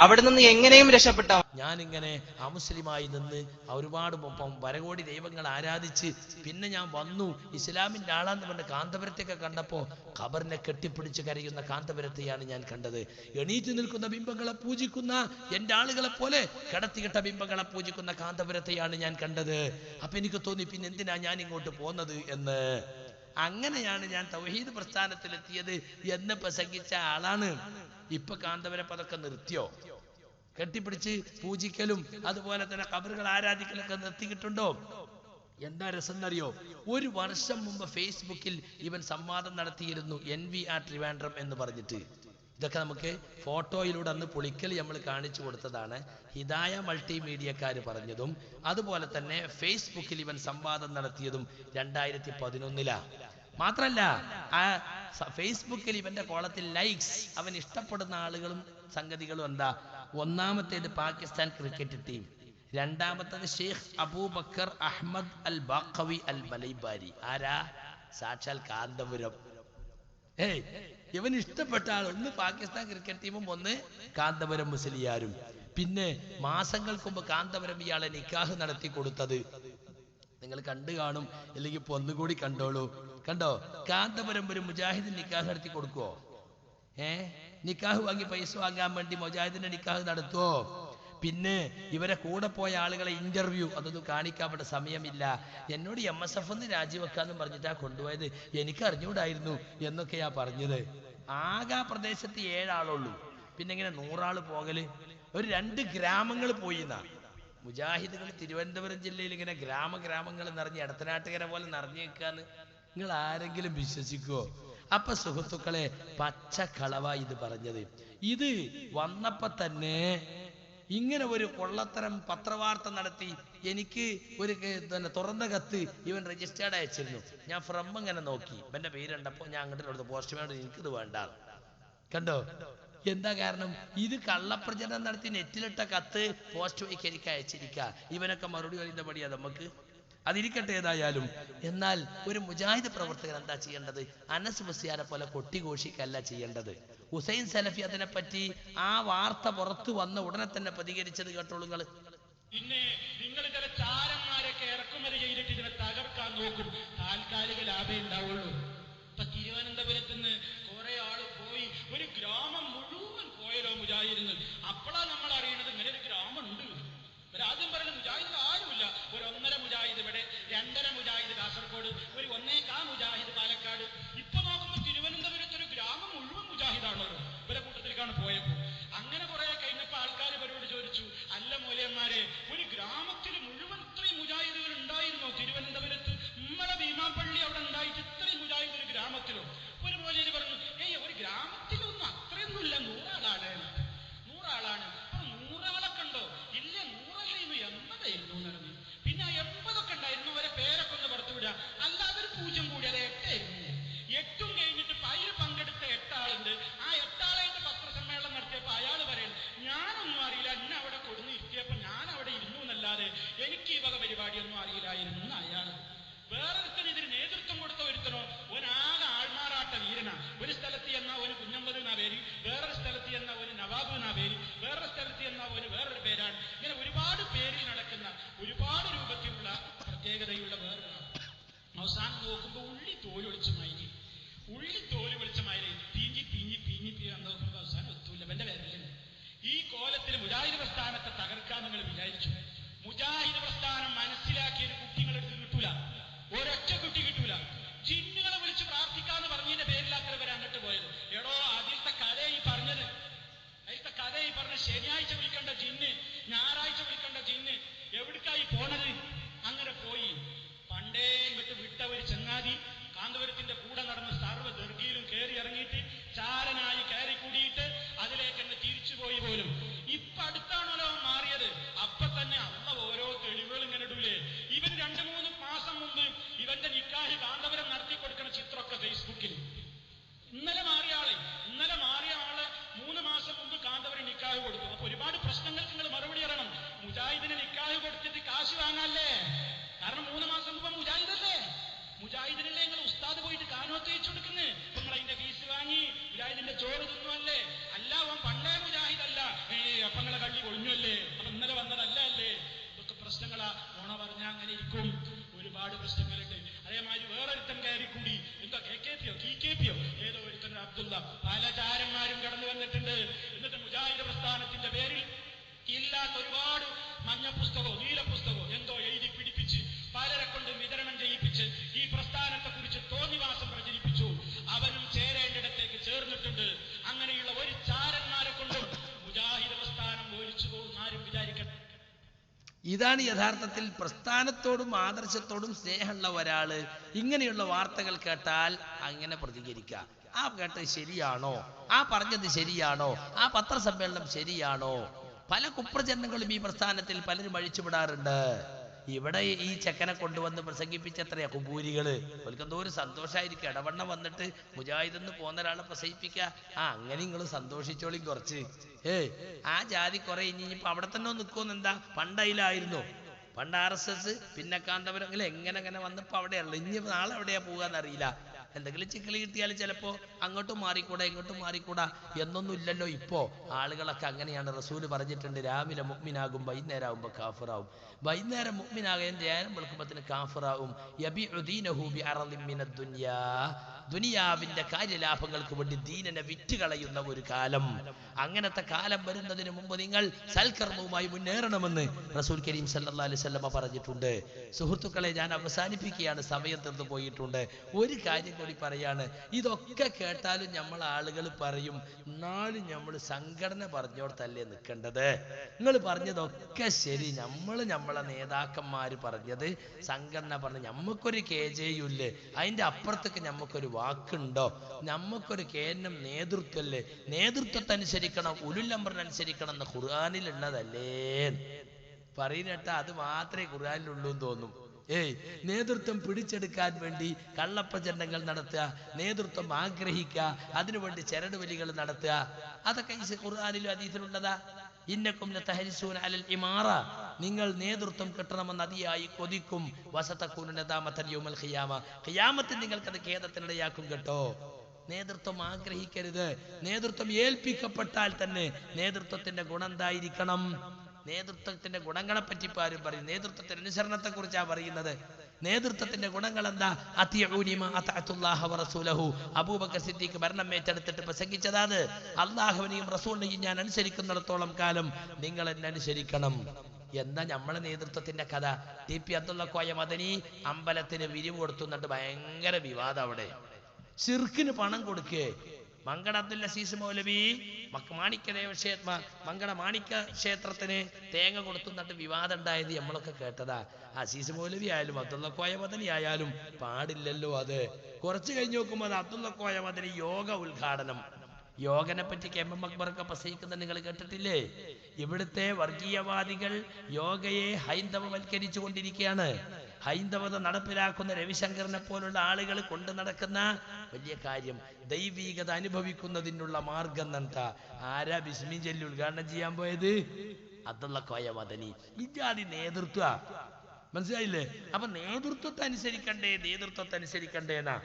അവിടെ നിന്ന് എങ്ങനെയും രക്ഷപ്പെട്ട ഞാനിങ്ങനെ അമുസ്ലിമായി നിന്ന് ഒരുപാട് വരകോടി ദൈവങ്ങൾ ആരാധിച്ച് പിന്നെ ഞാൻ വന്നു ഇസ്ലാമിന്റെ ആളാന്ന് പറഞ്ഞ കാന്തപുരത്തൊക്കെ കണ്ടപ്പോ ഖബറിനെ കെട്ടിപ്പിടിച്ച് കരയുന്ന കാന്തപുരത്തെയാണ് ഞാൻ കണ്ടത്. എണീറ്റ് നിൽക്കുന്ന ബിംബങ്ങളെ പൂജിക്കുന്ന എന്റെ ആളുകളെ പോലെ കിടത്തിയിട്ട ബിംബങ്ങളെ പൂജിക്കുന്ന കാന്തപുരത്തെയാണ് ഞാൻ കണ്ടത്. അപ്പൊ എനിക്ക് തോന്നി പിന്നെ എന്തിനാ ഞാൻ ഇങ്ങോട്ട് പോന്നത് എന്ന്. അങ്ങനെയാണ് ഞാൻ തൗഹീദ് പ്രസ്ഥാനത്തിലെത്തിയത് എന്ന് പ്രസംഗിച്ച ആളാണ്. ഇപ്പൊ കാന്തപുരം അതൊക്കെ നിർത്തിയോ? കെട്ടിപ്പിടിച്ച് പൂജിക്കലും അതുപോലെ തന്നെ ഖബറുകൾ ആരാധിക്കലൊക്കെ നിർത്തിയിട്ടുണ്ടോ? എന്താ രസം എന്നറിയോ? ഒരു വർഷം മുമ്പ് ഫേസ്ബുക്കിൽ ഇവൻ സംവാദം നടത്തിയിരുന്നു, NVR ട്രിവാൻഡ്രം എന്ന് പറഞ്ഞിട്ട്. ഇതൊക്കെ നമുക്ക് ഫോട്ടോയിലൂടെ അന്ന് പുളിക്കൽ നമ്മൾ കാണിച്ചു കൊടുത്തതാണ്. ഹിദായ മൾട്ടിമീഡിയക്കാർ പറഞ്ഞതും അതുപോലെ തന്നെ ഫേസ്ബുക്കിൽ ഇവൻ സംവാദം നടത്തിയതും 2011 മാത്രല്ല ആ ഫേസ്ബുക്കിൽ ഇവന്റെ കോളത്തിൽ ലൈക്സ് അവൻ ഇഷ്ടപ്പെടുന്ന ആളുകളും സംഗതികളും എന്താ? ഒന്നാമത്തേത് പാകിസ്ഥാൻ ക്രിക്കറ്റ് ടീം, രണ്ടാമത്തേത് ഷെയ്ഖ് അബൂബക്കർ അഹ്മദ് അൽ ബാഖവി അൽ മലൈബാരി. ആരാ? സാക്ഷാൽ കാന്തപുരം. ഇവന് ഇഷ്ടപ്പെട്ട ആൾ ഒന്ന് പാകിസ്ഥാൻ ക്രിക്കറ്റ് ടീമും ഒന്ന് കാന്തപുരം മുസ്ലിയാരും. പിന്നെ മാസങ്ങൾക്ക് മുമ്പ് കാന്തപുരം ഇയാളെ നിക്കാഹ് നടത്തി കൊടുത്തത് നിങ്ങൾ കണ്ടു കാണും, അല്ലെങ്കിൽ ഇപ്പൊ ഒന്നുകൂടി കണ്ടോളൂ. കണ്ടോ? കാന്തപുരം ഒരു മുജാഹിദിന് നിക്കാഹ് നടത്തി കൊടുക്കുവോ? നിക്കാഹ് വാങ്ങി പൈസ വാങ്ങാൻ വേണ്ടി മുജാഹിദിന്റെ നിക്കാഹ് നടത്തുവോ? പിന്നെ ഇവരെ കൂടെ പോയ ആളുകളെ ഇന്റർവ്യൂ അതൊന്നും കാണിക്കാൻ ഇവിടെ സമയമില്ല. എന്നോട് MSF രാജിവെക്കാന്നും പറഞ്ഞിട്ടാ കൊണ്ടുപോയത്, എനിക്ക് അറിഞ്ഞൂടായിരുന്നു എന്നൊക്കെയാ പറഞ്ഞത്. ആകെ ആ പ്രദേശത്ത് 7 ആളുള്ളൂ. പിന്നെ ഇങ്ങനെ 100 ആള് പോകല്? ഒരു 2 ഗ്രാമങ്ങൾ പോയിന്നാ. മുജാഹിദുകൾ തിരുവനന്തപുരം ജില്ലയിൽ ഇങ്ങനെ ഗ്രാമങ്ങൾ നിറഞ്ഞ് എടത്തനാട്ടുകര പോലെ നിറഞ്ഞു നിൽക്കാന്ന് നിങ്ങൾ ആരെങ്കിലും വിശ്വസിക്കുവോ? അപ്പൊ സുഹൃത്തുക്കളെ, പച്ചക്കളവ ഇത് പറഞ്ഞത്. ഇത് വന്നപ്പോ തന്നെ ഇങ്ങനെ ഒരു കൊള്ളത്തരം പത്രവാർത്ത നടത്തി എനിക്ക് ഒരു തുറന്ന കത്ത് ഇവൻ രജിസ്റ്റേർഡ് അയച്ചിരുന്നു. ഞാൻ ഫ്രം ഇങ്ങനെ നോക്കി, ഇവന്റെ പേരുണ്ടപ്പോ ഞാൻ അങ്ങോട്ട് കൊടുത്തു, പോസ്റ്റ്മാൻ എനിക്കിത് വേണ്ട. കണ്ടോ എന്താ കാരണം? ഇത് കള്ളപ്രചരണം നടത്തി നെറ്റിലിട്ട കത്ത് പോസ്റ്റ് വഴിക്ക് എനിക്ക് അയച്ചിരിക്ക. ഇവനൊക്കെ മറുപടി പറയുന്ന പടിയാ നമുക്ക്. അതിരിക്കട്ടെ ഏതായാലും. എന്നാൽ ഒരു മുജാഹിദ് പ്രവർത്തകൻ എന്താ ചെയ്യേണ്ടത്? അനസ് മുസ്ലിയാരെ പോലെ കൊട്ടിഘോഷിക്കല്ല ചെയ്യേണ്ടത്. ഹുസൈൻ സലഫി അതിനെപ്പറ്റി ആ വാർത്ത പുറത്തു വന്ന ഉടനെ തന്നെ പ്രതികരിച്ചത് കേട്ടോളൂ നിങ്ങൾ. പിന്നെ നിങ്ങൾ ചില ചാരന്മാരൊക്കെ ഇറക്കുമതി ചെയ്തിട്ട് ഇതിനെ തകർക്കാൻ നോക്കും. താൽക്കാലിക ലാഭം ഉണ്ടാവുള്ളൂ. ഇപ്പൊ തിരുവനന്തപുരത്ത് നിന്ന് കുറെ ആള് പോയി, ഒരു ഗ്രാമം മുഴുവൻ പോയല്ലോ മുജാഹിദിന്. അപ്പോഴാണ് നമ്മൾ അറിയണത് ഇങ്ങനെ ഒരു ഗ്രാമം ഉണ്ട്. ആദ്യം പറയുന്നത് മുജാഹിദ് ആരുമില്ല. ഒരു 1.5 മുജാഹിദ് ഇവിടെ, 2.5 മുജാഹിദ് കാസർഗോഡ്, ഒരു 1.25 മുജാഹിദ് പാലക്കാട്. ഇപ്പൊ നോക്കുമ്പോ തിരുവനന്തപുരത്ത് ഒരു ഗ്രാമം മുഴുവൻ മുജാഹിദാണല്ലോ. ഇവരെ കൂട്ടത്തിലേക്കാണ് പോയപ്പോ. അങ്ങനെ കുറെ കഴിഞ്ഞപ്പോ ആൾക്കാർ ഇവരോട് ചോദിച്ചു, അല്ല മൂലയന്മാരെ, ഒരു ഗ്രാമത്തിൽ മുഴുവൻ ഇത്രയും മുജാഹിദുകൾ ഉണ്ടായിരുന്നോ തിരുവനന്തപുരത്ത്? നമ്മളെ ഭീമാപ്പള്ളി അവിടെ ഉണ്ടായിട്ട് ഇത്രയും മുജാഹിദ് ഒരു ഗ്രാമത്തിലോ? ഒരു മൂലയിൽ പറഞ്ഞു, ഒരു ഗ്രാമത്തിലൊന്നും അത്രയൊന്നുമില്ല, 100 ആളാണ്. 100 ആളാണ്. 100 ആളൊക്കെ ഉണ്ടോ? ഇല്ല, 80 നടന്നു. പിന്നെ 80 ഒക്കെ ഉണ്ടായിരുന്നു. അവരെ പേരൊക്കെ ഒന്ന് പുറത്തുവിടുക. അല്ലാതെ ഒരു 0 കൂടി, അത് 8 ആയിരുന്നു. 8ഉം കഴിഞ്ഞിട്ട് അതിൽ പങ്കെടുത്ത 8 ആളുണ്ട്. ആ 8 ആളായിട്ട് പത്രസമ്മേളനം നടത്തിയപ്പോ അയാൾ പറയുന്നത്, ഞാനൊന്നും അറിയില്ല, എന്നെ അവിടെ കൊടുന്ന് ഇരുത്തിയപ്പോ ഞാൻ അവിടെ ഇരുന്നു എന്നല്ലാതെ എനിക്ക് ഈ വക പരിപാടിയൊന്നും അറിയില്ലായിരുന്നു അയാൾ. വേറൊരുത്തന് ഇതിന് നേതൃത്വം കൊടുത്ത ഒരുത്തനോ, ഒരാകെ ആൾമാറാട്ട വീരനാ. ഒരു സ്ഥലത്ത് എന്നാ ഒരു കുഞ്ഞമ്പത് എന്നാ പേര്, വേറൊരു സ്ഥലത്ത് എന്നാ ഒരു നവാബ് എന്നാ പേര്, വേറൊരു സ്ഥലത്ത് എന്നാ ഒരു വേറൊരു പേരാണ്. ഇങ്ങനെ ഒരുപാട് പേരിൽ നടക്കുന്ന ഒരുപാട് രൂപത്തിലുള്ള പ്രത്യേകതയുള്ള വേറൊരു. അവസാനം നോക്കുമ്പോ ഉള്ളി തോല് ഒളിച്ച മാതിരി പീഞ്ഞി നോക്കുമ്പോ അവസാനം എത്തൂല്ല. എന്റെ പേരില്ല. ഈ കോലത്തിൽ മുജാഹിദ് പ്രസ്ഥാനത്തെ തകർക്കാൻ നിങ്ങൾ വിചാരിച്ചു. മുജാഹിദ് പ്രസ്ഥാനം മനസ്സിലാക്കിയ ഒരു കുട്ടികളെടുത്ത് കിട്ടൂല, ഒരൊറ്റ കുട്ടി കിട്ടൂല. ജിന്നുകളെ വിളിച്ച് പ്രാർത്ഥിക്കാന്ന് പറഞ്ഞതിന്റെ പേരിലാക്കവരെ അങ്ങോട്ട് പോയത്. എടോ, അതിലത്തെ കഥ ഈ പറഞ്ഞത്, ശനിയാഴ്ച വിളിക്കേണ്ട ജിന്ന്, ഞായറാഴ്ച വിളിക്കേണ്ട ജിന്ന് എവിടേക്കായി പോണത്? അങ്ങനെ പോയി. പണ്ടേ ഇങ്ങോട്ട് വിട്ട ഒരു ചങ്ങാതി കാന്തപുരത്തിന്റെ കൂടെ നടന്ന സർവ്വ ദർഗിയിലും കയറി ഇറങ്ങിയിട്ട് ചാരനായി കയറി കൂടിയിട്ട് അതിലേക്ക് തന്നെ തിരിച്ചുപോയി പോലും. ഇപ്പൊ അടുത്താണല്ലോ മാറിയത്. അപ്പൊ തന്നെ അള്ള ഓരോ തെളിവുകൾ ഇങ്ങനെ ഇടൂലേ. ഇവൻ 2-3 മാസം മുമ്പ് ഇവന്റെ നിക്കാഹ് കാന്തപുരം നടത്തി കൊടുക്കുന്ന ചിത്രമൊക്കെ ഫേസ്ബുക്കിൽ. ഇന്നലെ മാറിയ ആള് 3 മാസം മുമ്പ് കാന്തപുരം നിക്കാഹ് കൊടുത്തു. അപ്പൊ ഒരുപാട് പ്രശ്നങ്ങൾക്ക് നിങ്ങൾ മറുപടി അറിയണം. മുജാഹിദിന് നിക്കാഹ് കൊടുത്തിട്ട് കാശ് വാങ്ങാല്ലേ? കാരണം 3 മാസം മുമ്പ് മുജാഹിദല്ലേ. മുജാഹിദിനല്ലേ നിങ്ങൾ ഉസ്താദ് പോയിട്ട് കാനോത്ത് വെച്ചു കൊടുക്കുന്നത്. നിങ്ങൾ അതിന്റെ ഫീസ് വാങ്ങി മുജാഹിദിന്റെ ചോറ് തിന്നുവല്ലേ? അല്ല, അവൻ പണ്ടേ മുജാഹിദല്ല. അപ്പൊ നിങ്ങളെ കള്ളി കൊഴിഞ്ഞല്ലേ? അപ്പൊ ഇന്നലെ വന്നതല്ല അല്ലേ? ഇതൊക്കെ പ്രശ്നങ്ങളാ. ഓണ പറഞ്ഞാൽ അങ്ങനെ ഇരിക്കും. ഒരുപാട് പ്രശ്നങ്ങളുണ്ട്. അതേമാതിരി വേറൊരുത്തൻ കയറി കൂടി, എന്താ KKP ഏതോ ഒരുത്തൻ അബ്ദുള്ള, പല ചാരന്മാരും കടന്നു വന്നിട്ടുണ്ട്. എന്നിട്ട് മുജാഹിദ് പ്രസ്ഥാനത്തിന്റെ പേരിൽ ഇല്ലാത്ത ഒരുപാട് മഞ്ഞ പുസ്തകമോ നീല പുസ്തകമോ എന്തോ എഴുതി പിടിപ്പിച്ച് പലരെ കൊണ്ട് വിതരണം ചെയ്യിപ്പിച്ച് ഈ പ്രസ്ഥാനത്തെ കുറിച്ച് തോന്നിവാസം പ്രചരിപ്പിച്ചു. അവനും ചേരേണ്ടിടത്തേക്ക് ചേർന്നിട്ടുണ്ട്. അങ്ങനെയുള്ള ഒരു ചാരന്മാരെ കൊണ്ടും മുജാഹിദ് പ്രസ്ഥാനം ഒലിച്ചു പോകുന്ന ആരും വിചാരിക്കണം. ഇതാണ് യഥാർത്ഥത്തിൽ പ്രസ്ഥാനത്തോടും ആദർശത്തോടും സ്നേഹമുള്ള ഒരാള് ഇങ്ങനെയുള്ള വാർത്തകൾ കേട്ടാൽ അങ്ങനെ പ്രതികരിക്കുക. ആ കേട്ടത് ശരിയാണോ? ആ പറഞ്ഞത് ശരിയാണോ? ആ പത്രസമ്മേളനം ശരിയാണോ? പല കുപ്രചരണങ്ങളും ഈ പ്രസ്ഥാനത്തിൽ പലരും അഴിച്ചുവിടാറുണ്ട്. ഇവിടെ ഈ ചെക്കനെ കൊണ്ടുവന്ന് പ്രസംഗിപ്പിച്ചത്രയാ കുബൂരികള്. ഓൽക്കെന്തോ ഒരു സന്തോഷമായിരിക്കും. ഇടവണ്ണം വന്നിട്ട് മുജാഹിദെന്ന് പോന്ന ഒരാളെ പ്രസംഗിപ്പിക്കുക. അങ്ങനെ നിങ്ങൾ സന്തോഷിച്ചോളി കുറച്ച്. ആ ജാതി കുറെ ഇനിയിപ്പോ അവിടെ തന്നെ നിൽക്കുമെന്ന് എന്താ? പണ്ടയിലായിരുന്നു. പണ്ട് RSS, പിന്നെ കാന്തപുരം, എങ്ങനെ വന്നപ്പോ അവിടെയല്ല. ഇനി നാളെ എവിടെയാ പോകാന്നറിയില്ല. എന്തെങ്കിലും ചിക്കല് കിട്ടിയാൽ ചിലപ്പോ അങ്ങോട്ടും മാറിക്കൂടാ ഇങ്ങോട്ടും മാറിക്കൂടാ എന്നൊന്നും ഇല്ലല്ലോ. ഇപ്പോ ആളുകളൊക്കെ അങ്ങനെയാണ്. റസൂല് പറഞ്ഞിട്ടുണ്ട്, രാവിലെ മുഅ്മിനാകും, വൈകുന്നേരം ആകുമ്പോ കാഫിറാവും. വൈകുന്നേരം മുഅ്മിനാകും, ധ്യാനം വെളുക്കുമ്പത്തിന് കാഫിറാവും. യബിഉ ദീനഹു ബിഅറളിൻ മിനദ് ദുനിയാ, ദുനിയാവിന്റെ കാര്യലാഭങ്ങൾക്ക് വേണ്ടി ദീനനെ വിറ്റുകളയുന്ന ഒരു കാലം. അങ്ങനത്തെ കാലം വരുന്നതിന് മുമ്പ് നിങ്ങൾ സൽക്കർമ്മവുമായി മുന്നേറണമെന്ന് റസൂൽ കരീം സല്ലല്ലാഹു അലൈഹി വസല്ലം പറഞ്ഞിട്ടുണ്ട്. സുഹൃത്തുക്കളെ, ഞാൻ അവസാനിപ്പിക്കുകയാണ്, സമയം തീർന്നു പോയിട്ടുണ്ട്. ഒരു കാര്യം കൂടി പറയാണ്, ഇതൊക്കെ കേട്ടാലും നമ്മൾ ആളുകൾ പറയും, എന്നാലും നമ്മൾ സംഘടന പറഞ്ഞോടത്തല്ലേ നിൽക്കേണ്ടത്. നിങ്ങൾ പറഞ്ഞതൊക്കെ ശരി, നമ്മളെ നേതാക്കന്മാര് പറഞ്ഞത്, സംഘടന പറഞ്ഞ് നമുക്കൊരു KJU-ല്ലേ, അതിന്റെ അപ്പുറത്തേക്ക് നമുക്കൊരു വാക്കുണ്ടോ? നമുക്കൊരു കേന്ദ്രം നേതൃത്വല്ലേ, നേതൃത്വത്തനുസരിക്കണം, ഉലുൽ അംറിനനുസരിക്കണം എന്ന് ഖുർആനിലുള്ളതല്ലേ പറയുന്നേട്ടാ. അത് മാത്രമേ ഖുർആനിലുള്ളൂ എന്ന് തോന്നും. നേതൃത്വം പിടിച്ചെടുക്കാൻ വേണ്ടി കള്ളപ്രചരണങ്ങൾ നടത്തുക, നേതൃത്വം ആഗ്രഹിക്കുക, അതിനുവേണ്ടി ചരടുവലികൾ നടത്തുക, അതൊക്കെ ഈ ഖുർആനിലും ഹദീസിലുള്ളതാ. ഇന്നക്കും ലതഹരിസൂന അലൽ ഇമാറ, നിങ്ങൾ നേതൃത്വം കിട്ടണമെന്ന് അതിയായി കൊതിക്കും. വസതകൂന നദാമതൻ യൗമൽ ഖിയാമ, ഖിയാമത്തിൽ നിങ്ങൾക്കത് ഖേദത്തിനിടയാക്കും കേട്ടോ. നേതൃത്വം ആഗ്രഹിക്കരുത്. നേതൃത്വം ഏൽപ്പിക്കപ്പെട്ടാൽ തന്നെ നേതൃത്വത്തിന്റെ ഗുണം എന്തായിരിക്കണം? നേതൃത്വത്തിന്റെ ഗുണങ്ങളെ പറ്റി ആരും പറയും, നേതൃത്വത്തിന്റെ അനുസരണത്തെ കുറിച്ചാണ് പറയുന്നത്. നേതൃത്വത്തിന്റെ ഗുണങ്ങൾ എന്താ? അബൂബക്കർ സിദ്ദീഖ് ഭരണം ഏറ്റെടുത്തിട്ട് പ്രസംഗിച്ചതാണ്, അള്ളാഹുവിനെയും റസൂലിനെയും ഞാൻ അനുസരിക്കുന്നിടത്തോളം കാലം നിങ്ങൾ എന്നെ അനുസരിക്കണം. എന്താ നമ്മളെ നേതൃത്വത്തിന്റെ കഥ? TP അബ്ദുള്ള കോയ മദനി അമ്പലത്തിന് വിരിവ് കൊടുത്തുന്നിട്ട് ഭയങ്കര വിവാദം. അവിടെ ശിർക്കിന് പണം കൊടുക്കേ. മങ്കട അബ്ദുൽ അസീസ് മൗലവി മങ്കട മാണിക്യ ക്ഷേത്രത്തിന് തേങ്ങ കൊടുത്തുന്നിട്ട് വിവാദം ഉണ്ടായത് നമ്മളൊക്കെ കേട്ടതാ. അസീസ് മൗലവി ആയാലും അബ്ദുള്ള കോയ മദനി ആയാലും പാടില്ലല്ലോ അത്. കുറച്ച് കഴിഞ്ഞ് നോക്കുമ്പോൾ അത് അബ്ദുള്ള കോയ മദനി യോഗ ഉദ്ഘാടനം. യോഗനെ പറ്റി KM അക്ബറൊക്കെ പ്രസംഗിക്കുന്നത് നിങ്ങൾ കേട്ടിട്ടില്ലേ? ഇവിടുത്തെ വർഗീയവാദികൾ യോഗയെ ഹൈന്ദവവൽക്കരിച്ചു കൊണ്ടിരിക്കുകയാണ്. ഹൈന്ദവത നടപ്പിലാക്കുന്ന രവിശങ്കറിനെ പോലുള്ള ആളുകൾ കൊണ്ടു നടക്കുന്ന വലിയ കാര്യം ദൈവീകത അനുഭവിക്കുന്നതിനുള്ള മാർഗം എന്താ? ആരാ ബിസ്മി ചൊല്ലി ഉദ്ഘാടനം ചെയ്യാൻ പോയത്? അബ്ദുള്ള കോയ മദനി. ഇജാതി നേതൃത്വ, മനസ്സിലായില്ലേ? അപ്പൊ നേതൃത്വത്തെ അനുസരിക്കണ്ടേന്നാ.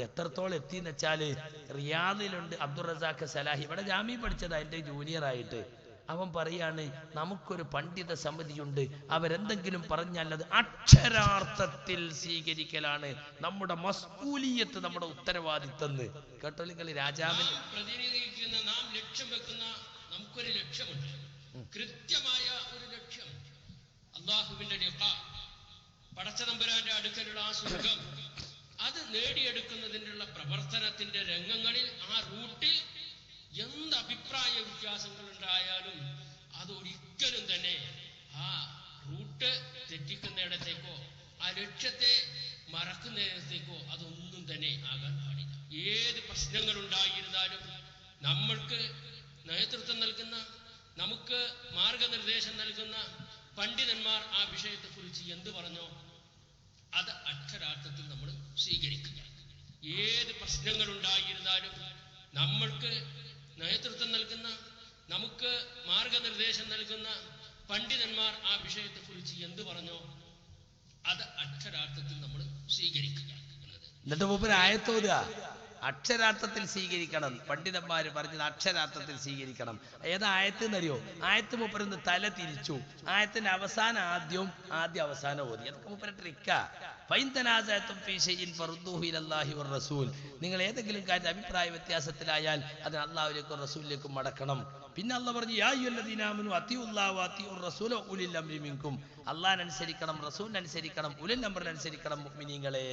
എത്രത്തോളം എത്തിന്ന് വെച്ചാല് റിയാദിലുണ്ട് അബ്ദുൾ റസാഖ് സലാഹി, ഇവിടെ ജാമ്യ പഠിച്ചതാ, എന്റെ ജൂനിയർ ആയിട്ട്. അവൻ പറയാണ്, നമുക്കൊരു പണ്ഡിത സമിതിയുണ്ട്, അവരെന്തെങ്കിലും പറഞ്ഞാൽ അത് അക്ഷരാർത്ഥത്തിൽ സ്വീകരിക്കലാണ് നമ്മുടെ മസ്ഊലിയത്ത്, നമ്മുടെ ഉത്തരവാദിത്തം. കേട്ടോ നിങ്ങൾ? രാജാവിന് പ്രതിനിധീകരിക്കുന്ന നാം ലക്ഷ്യം വെക്കുന്ന നമുക്കൊരു ലക്ഷ്യമുണ്ട്, കൃത്യമായ ഒരു ലക്ഷ്യം. അല്ലാഹുവിന്റെ ലിഖാ, പടച്ചതമ്പുരാന്റെ അടുക്കലുള്ള ആ സുഖം, അത് നേടിയെടുക്കുന്നതിനുള്ള പ്രവർത്തനത്തിന്റെ രംഗങ്ങളിൽ ആ റൂട്ടിൽ എന്ത് അഭിപ്രായ വ്യത്യാസങ്ങൾ ഉണ്ടായാലും അതൊരിക്കലും തന്നെ ആ റൂട്ട് തെറ്റിക്കുന്നിടത്തേക്കോ ആ ലക്ഷ്യത്തെ മറക്കുന്നിടത്തേക്കോ അതൊന്നും തന്നെ ആകാൻ പാടില്ല. ഏത് പ്രശ്നങ്ങൾ ഉണ്ടായിരുന്നാലും നമ്മൾക്ക് നേതൃത്വം നൽകുന്ന, നമുക്ക് മാർഗനിർദ്ദേശം നൽകുന്ന പണ്ഡിതന്മാർ ആ വിഷയത്തെക്കുറിച്ച് എന്ത് പറഞ്ഞോ അത് അക്ഷരാർത്ഥത്തിൽ നമ്മൾ സ്വീകരിക്കുക. ഏത് പ്രശ്നങ്ങൾ ഉണ്ടായിരുന്നാലും നമ്മൾക്ക് നേതൃത്വം നൽകുന്ന, നമുക്ക് മാർഗനിർദ്ദേശം നൽകുന്ന പണ്ഡിതന്മാർ ആ വിഷയത്തെക്കുറിച്ച് എന്ത് പറഞ്ഞോ അത് അക്ഷരാർത്ഥത്തിൽ നമ്മൾ സ്വീകരിക്കുക എന്നത്. എന്നിട്ട് മൂപ്പര് ആയത്തോതുക, അക്ഷരാർത്ഥത്തിൽ സ്വീകരിക്കണം. പണ്ഡിതന്മാര് പറഞ്ഞത് അക്ഷരാർത്ഥത്തിൽ സ്വീകരിക്കണം. ഏതാ ആയത്ത് എന്നറിയോ? ആയത്ത് മൂപ്പരൊന്ന് തല തിരിച്ചു, ആയത്തിന്റെ അവസാനം ആദ്യം അവസാനം ഓതി. അതൊക്കെ മൂപ്പര ട്രിക്കാ. നിങ്ങൾ ഏതെങ്കിലും കാര്യം അഭിപ്രായ വ്യത്യാസത്തിലായാൽ അതിന് അള്ളാഹുലേക്കും റസൂലിലേക്കും മടക്കണം. പിന്നെ അള്ളാഹ് പറഞ്ഞു, അള്ളാഹിനനുസരിക്കണം, റസൂലിനനുസരിക്കണം, ഉലുൽ അംറിനനുസരിക്കണം മുഅ്മിനീങ്ങളെ.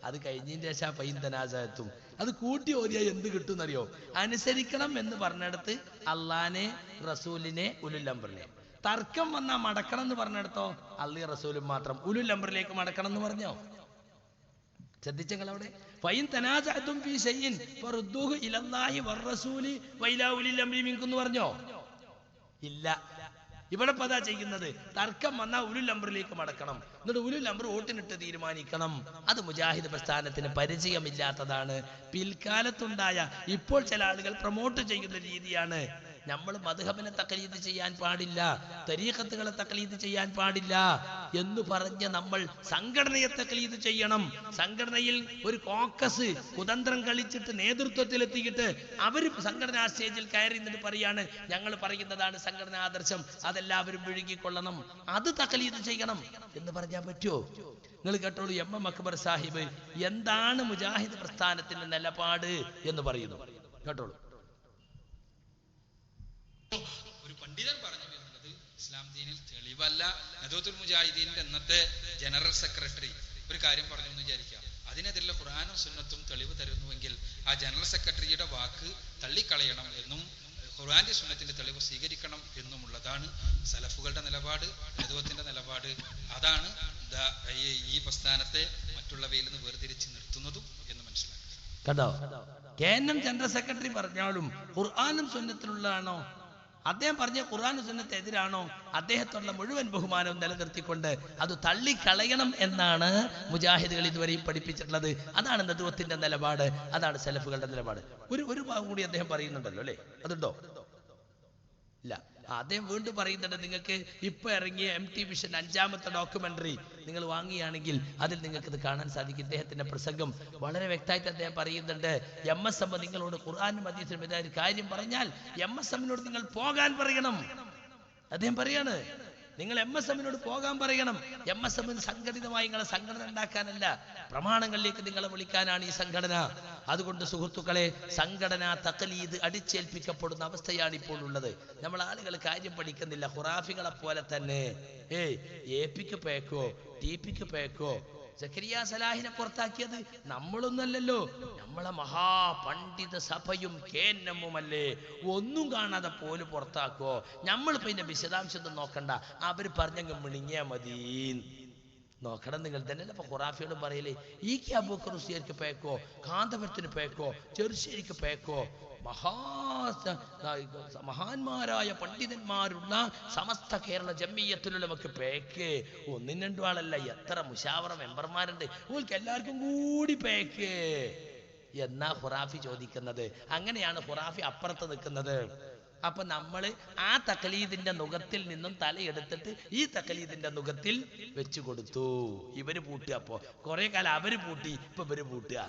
അത് കഴിഞ്ഞതിന്റെ ശേഷം ഫൈൻതനാസഅതും അത് കൂട്ടി ഓതിയാൽ എന്ത് കിട്ടും എന്നറിയോ? അനുസരിക്കണം എന്ന് പറഞ്ഞിടത്ത് അള്ളാനെ, റസൂലിനെ, ഉലുൽ അംറിനെ. തർക്കം വന്നാ മടക്കണം എന്ന് പറഞ്ഞിടത്തോ അള്ളി റസൂലും മാത്രം. ഉലുൽ അംറിലേക്ക് മടക്കണം എന്ന് പറഞ്ഞോ? ശ്രദ്ധിച്ചങ്ങൾ അവിടെ? ഫൈൻ തനാസഅതും ഫീ ശൈഇൻ ഫറുദ്ദൂഹു ഇലല്ലാഹി വറസൂലി വഇലാ ഉലിൽ അംരി മിൻകും എന്ന് പറഞ്ഞോ? ഇല്ല. ഇവിടെ പതാ ചെയ്യുന്നത്, തർക്കം വന്നാൽ ഉലുൽ അംറിലേക്ക് മടക്കണം, എന്നിട്ട് ഉലുൽ അംർ വോട്ടിനിട്ട് തീരുമാനിക്കണം. അത് മുജാഹിദ് പ്രസ്ഥാനത്തിന് പരിചയമില്ലാത്തതാണ്. പിൽക്കാലത്തുണ്ടായ, ഇപ്പോൾ ചില ആളുകൾ പ്രൊമോട്ട് ചെയ്യുന്ന രീതിയാണ്. നമ്മൾ മദ്ഹബിനെ തഖ്ലീദ് ചെയ്യാൻ പാടില്ല, തരീഖത്തുകളെ തഖ്ലീദ് ചെയ്യാൻ പാടില്ല എന്ന് പറഞ്ഞ് നമ്മൾ സംഘടനയെ തഖ്ലീദ് ചെയ്യണം. സംഘടനയിൽ ഒരു കോക്കസ് കുതന്ത്രം കളിച്ചിട്ട് നേതൃത്വത്തിലെത്തിയിട്ട് അവർ സംഘടനാ സ്റ്റേജിൽ കയറി നിന്നിട്ട് പറയാണ്, ഞങ്ങൾ പറയുന്നതാണ് സംഘടനാ ആദർശം, അതെല്ലാവരും വിഴുങ്ങിക്കൊള്ളണം, അത് തഖ്ലീദ് ചെയ്യണം എന്ന് പറഞ്ഞാൽ പറ്റുമോ? നിങ്ങൾ കേട്ടോളൂ, MM അക്ബർ സാഹിബ് എന്താണ് മുജാഹിദ് പ്രസ്ഥാനത്തിന്റെ നിലപാട് എന്ന് പറയുന്നു. കേട്ടോളൂ. ഒരു പണ്ഡിതൻ പറഞ്ഞു വരുന്നത് ഇസ്ലാം ദീനിൽ തെളിവല്ല. നദവത്തുൽ മുജാഹിദീന്റെ അന്നത്തെ ജനറൽ സെക്രട്ടറി ഒരു കാര്യം പറഞ്ഞു എന്ന് വിചാരിക്കാം, അതിനെതിരെ ഖുർആൻ ഖുർആനും സുന്നത്തും തെളിവ് തരുന്നുവെങ്കിൽ ആ ജനറൽ സെക്രട്ടറിയുടെ വാക്ക് തള്ളിക്കളയണം എന്നും ഖുർആന്റെ സുന്നത്തിന്റെ തെളിവ് സ്വീകരിക്കണം എന്നുമുള്ളതാണ് സലഫുകളുടെ നിലപാട്, നേതൃത്വത്തിന്റെ നിലപാട്. അതാണ് ഈ പ്രസ്ഥാനത്തെ മറ്റുള്ളവയിൽ നിന്ന് വേർതിരിച്ച് നിർത്തുന്നതും എന്ന് മനസ്സിലാക്കുക. കേട്ടോ, KNM ജനറൽ സെക്രട്ടറി പറഞ്ഞാലും ഖുർആനും സുന്നത്തിനുള്ളതാണോ, അദ്ദേഹം പറഞ്ഞ ഖുർആനും സുന്നത്ത് എതിരാണോ, അദ്ദേഹത്തുള്ള മുഴുവൻ ബഹുമാനവും നിലനിർത്തിക്കൊണ്ട് അത് തള്ളിക്കളയണം എന്നാണ് മുജാഹിദുകൾ ഇതുവരെയും പഠിപ്പിച്ചിട്ടുള്ളത്. അതാണ് നേതൃത്വത്തിന്റെ നിലപാട്, അതാണ് സലഫുകളുടെ നിലപാട്. ഒരു ഭാഗം കൂടി അദ്ദേഹം പറയുന്നുണ്ടല്ലോ അല്ലേ, അതുണ്ടോ? ഇല്ല, അദ്ദേഹം വീണ്ടും പറയുന്നുണ്ട്, നിങ്ങൾക്ക് ഇപ്പൊ ഇറങ്ങിയ MT വിഷൻ 5ാമത്തെ ഡോക്യുമെന്ററി നിങ്ങൾ വാങ്ങിയാണെങ്കിൽ അതിൽ നിങ്ങൾക്ക് ഇത് കാണാൻ സാധിക്കും. ഇദ്ദേഹത്തിന്റെ പ്രസംഗം വളരെ വ്യക്തമായിട്ട് അദ്ദേഹം പറയുന്നുണ്ട്, MSM നിങ്ങളോട് ഖുർആനും ഹദീസിനും എതിരായ ഒരു കാര്യം പറഞ്ഞാൽ MSM-നോട് നിങ്ങൾ പോകാൻ പറയണം. അദ്ദേഹം പറയാണ്, നിങ്ങൾ MSM-നോട് പോകാൻ പറയണം. MSM സംഘടിതമായി നിങ്ങളെ സംഘടന ഉണ്ടാക്കാനല്ല, പ്രമാണങ്ങളിലേക്ക് നിങ്ങളെ വിളിക്കാനാണ് ഈ സംഘടന. അതുകൊണ്ട് സുഹൃത്തുക്കളെ, സംഘടന തഖലീദ് അടിച്ചേൽപ്പിക്കപ്പെടുന്ന അവസ്ഥയാണ് ഇപ്പോൾ ഉള്ളത്. നമ്മൾ ആളുകൾ കാര്യം പഠിക്കുന്നില്ല. ഖുറാഫികളെ പോലെ തന്നെ APക്ക് പേക്കോ TPക്ക് പേക്കോ സക്കരിയ സലാഹിനെ പുറത്താക്കിയത് നമ്മളൊന്നല്ലല്ലോ, നമ്മളെ മഹാപണ്ഡിത സഭയും KNM-ഉമല്ലേ. ഒന്നും കാണാതെ പോലും പുറത്താക്കോ? നമ്മളിപ്പോ ഇതിന്റെ വിശദാംശം നോക്കണ്ട, അവര് പറഞ്ഞങ്ങ് മിണിങ്ങിയാ മതി. നോക്കണം നിങ്ങൾ തന്നെ. ഇപ്പൊ ഖുറാഫിയോട് പറയലേ, EK അബൂബക്കർ മുസ്ലിയാർക്ക് പേക്കോ, കാന്തപുരത്തിന് പേക്കോ, ചെറുശ്ശേരിക്ക് പേക്കോ, മഹാന്മാരായ പണ്ഡിതന്മാരുള്ള സമസ്ത കേരള ജംഇയ്യത്തുലമക്ക് പേക്ക്. ഒന്നും രണ്ടും ആളല്ല, എത്ര മുശാവറ മെമ്പർമാരുണ്ട്, ഓൾക്ക് എല്ലാവർക്കും കൂടി പേക്ക് എന്നാ ഖുറാഫി ചോദിക്കുന്നത്. അങ്ങനെയാണ് ഖുറാഫി അപ്പുറത്ത് നിൽക്കുന്നത്. അപ്പൊ നമ്മള് ആ തഖലീദിന്റെ നുഖത്തിൽ നിന്നും തലയെടുത്തിട്ട് ഈ തഖലീദിന്റെ നുഖത്തിൽ വെച്ചു കൊടുത്തു. ഇവര് പൂട്ടുക. അപ്പോ കുറെ കാലം അവര് പൂട്ടി, ഇപ്പൊ ഇവര് പൂട്ടുക.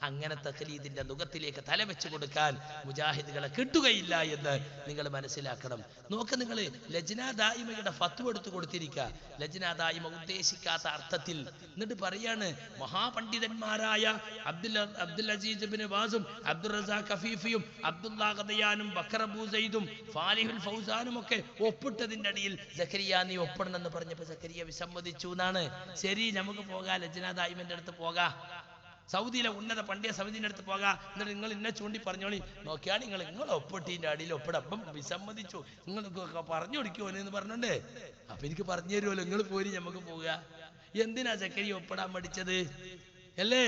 അങ്ങനെ തഖലീദിന്റെ നുഖത്തിലേക്ക് തല വെച്ചു കൊടുക്കാൻ മുജാഹിദുകളെ കിട്ടുകയില്ല എന്ന് നിങ്ങൾ മനസ്സിലാക്കണം. നോക്ക്, നിങ്ങൾ ലജ്നാ ദായിമയുടെ ഫത്വ എടുത്തു കൊടുത്തിരിക്കുക. ലജ്നാ ദായിമ ഉദ്ദേശിക്കാത്ത അർത്ഥത്തിൽ. എന്നിട്ട് പറയാണ്, മഹാപണ്ഡിതന്മാരായ അബ്ദുൽ അസീസ് ഇബ്നു ബാസും അബ്ദുർ റസാഖ് ഖഫീഫിയും അബ്ദുല്ലാ ഖദയാനും ബക്കർ അബൂ സൈദും ഫാലിഹുൽ ഫൗസാനും ഒക്കെ ഒപ്പിട്ടതിന്റെ അടിയിൽ സക്കരിയ നീ ഒപ്പിടണമെന്ന് പറഞ്ഞപ്പോൾ സക്കരിയ വിസമ്മതിച്ചു എന്നാണ്. ശരി, നമുക്ക് പോകാം, ലജ്നാ ദായിമന്റെ അടുത്ത് പോകാം, സൗദിയിലെ ഉന്നത പണ്ഡിത സമിതിന്റെ അടുത്ത് പോകാം. എന്നിട്ട് നിങ്ങൾ ഇന്നെ ചൂണ്ടി പറഞ്ഞോളി, നോക്കിയാൽ നിങ്ങൾ ഒപ്പിട്ടീന്റെ അടിയിൽ ഒപ്പിടപ്പം വിസമ്മതിച്ചു, നിങ്ങൾക്ക് പറഞ്ഞു കൊടുക്കുമോ എന്ന് പറഞ്ഞോണ്ടേ. അപ്പൊ എനിക്ക് പറഞ്ഞു തരുമല്ലോ, നിങ്ങൾ പോരി, നമുക്ക് പോവുക. എന്തിനാ സക്കരിയ ഒപ്പിടാൻ പഠിച്ചത് അല്ലേ?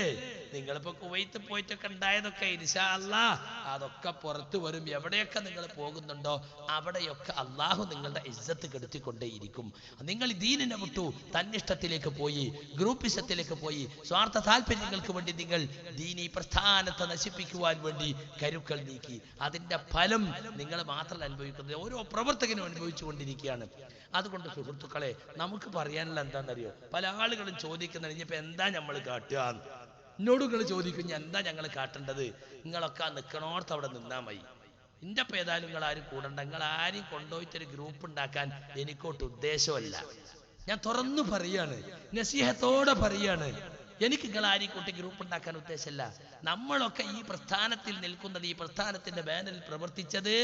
നിങ്ങളിപ്പോ കുവൈത്ത് പോയിട്ടൊക്കെ ഉണ്ടായതൊക്കെ ഇൻഷാ അല്ലാഹ് അതൊക്കെ പുറത്തു വരും. എവിടെയൊക്കെ നിങ്ങൾ പോകുന്നുണ്ടോ അവിടെയൊക്കെ അള്ളാഹു നിങ്ങളുടെ ഇസ്സത്ത് കെടുത്തിക്കൊണ്ടേയിരിക്കും. നിങ്ങൾ ദീനിനെ വിട്ടു തന്നിഷ്ടത്തിലേക്ക് പോയി, ഗ്രൂപ്പിസത്തിലേക്ക് പോയി, സ്വാർത്ഥ താല്പര്യങ്ങൾക്ക് വേണ്ടി നിങ്ങൾ ദീനി പ്രസ്ഥാനത്തെ നശിപ്പിക്കുവാൻ വേണ്ടി കരുക്കൾ നീക്കി. അതിന്റെ ഫലം നിങ്ങൾ മാത്രം അനുഭവിക്കുന്നത്, ഓരോ പ്രവർത്തകനും അനുഭവിച്ചു കൊണ്ടിരിക്കുകയാണ്. അതുകൊണ്ട് സുഹൃത്തുക്കളെ, നമുക്ക് പറയാനുള്ള എന്താണെന്നറിയോ, പല ആളുകളും ചോദിക്കുന്നത് ഇനിയിപ്പോ എന്താ നമ്മൾ കാട്ടുക. എന്നോട് നിങ്ങൾ ചോദിക്കും, എന്താ ഞങ്ങൾ കാട്ടേണ്ടത്? നിങ്ങളൊക്കെ നിൽക്കണോർത്ത് അവിടെ നിന്നാ മതി. എന്റെ ഇപ്പൊ ഏതായാലും നിങ്ങൾ ആരും കൂടണ്ട. നിങ്ങൾ ആരും കൊണ്ടുപോയിട്ടൊരു ഗ്രൂപ്പ് ഉണ്ടാക്കാൻ എനിക്കോട്ട് ഉദ്ദേശമല്ല. ഞാൻ തുറന്നു പറയാണ്, നസീഹത്തോടെ പറയാണ്. എനിക്ക് നിങ്ങൾ ആരെയും കൂട്ടി ഗ്രൂപ്പ് ഉണ്ടാക്കാൻ ഉദ്ദേശമല്ല. നമ്മളൊക്കെ ഈ പ്രസ്ഥാനത്തിൽ നിൽക്കുന്നത്, ഈ പ്രസ്ഥാനത്തിന്റെ ബാനറിൽ പ്രവർത്തിച്ചത്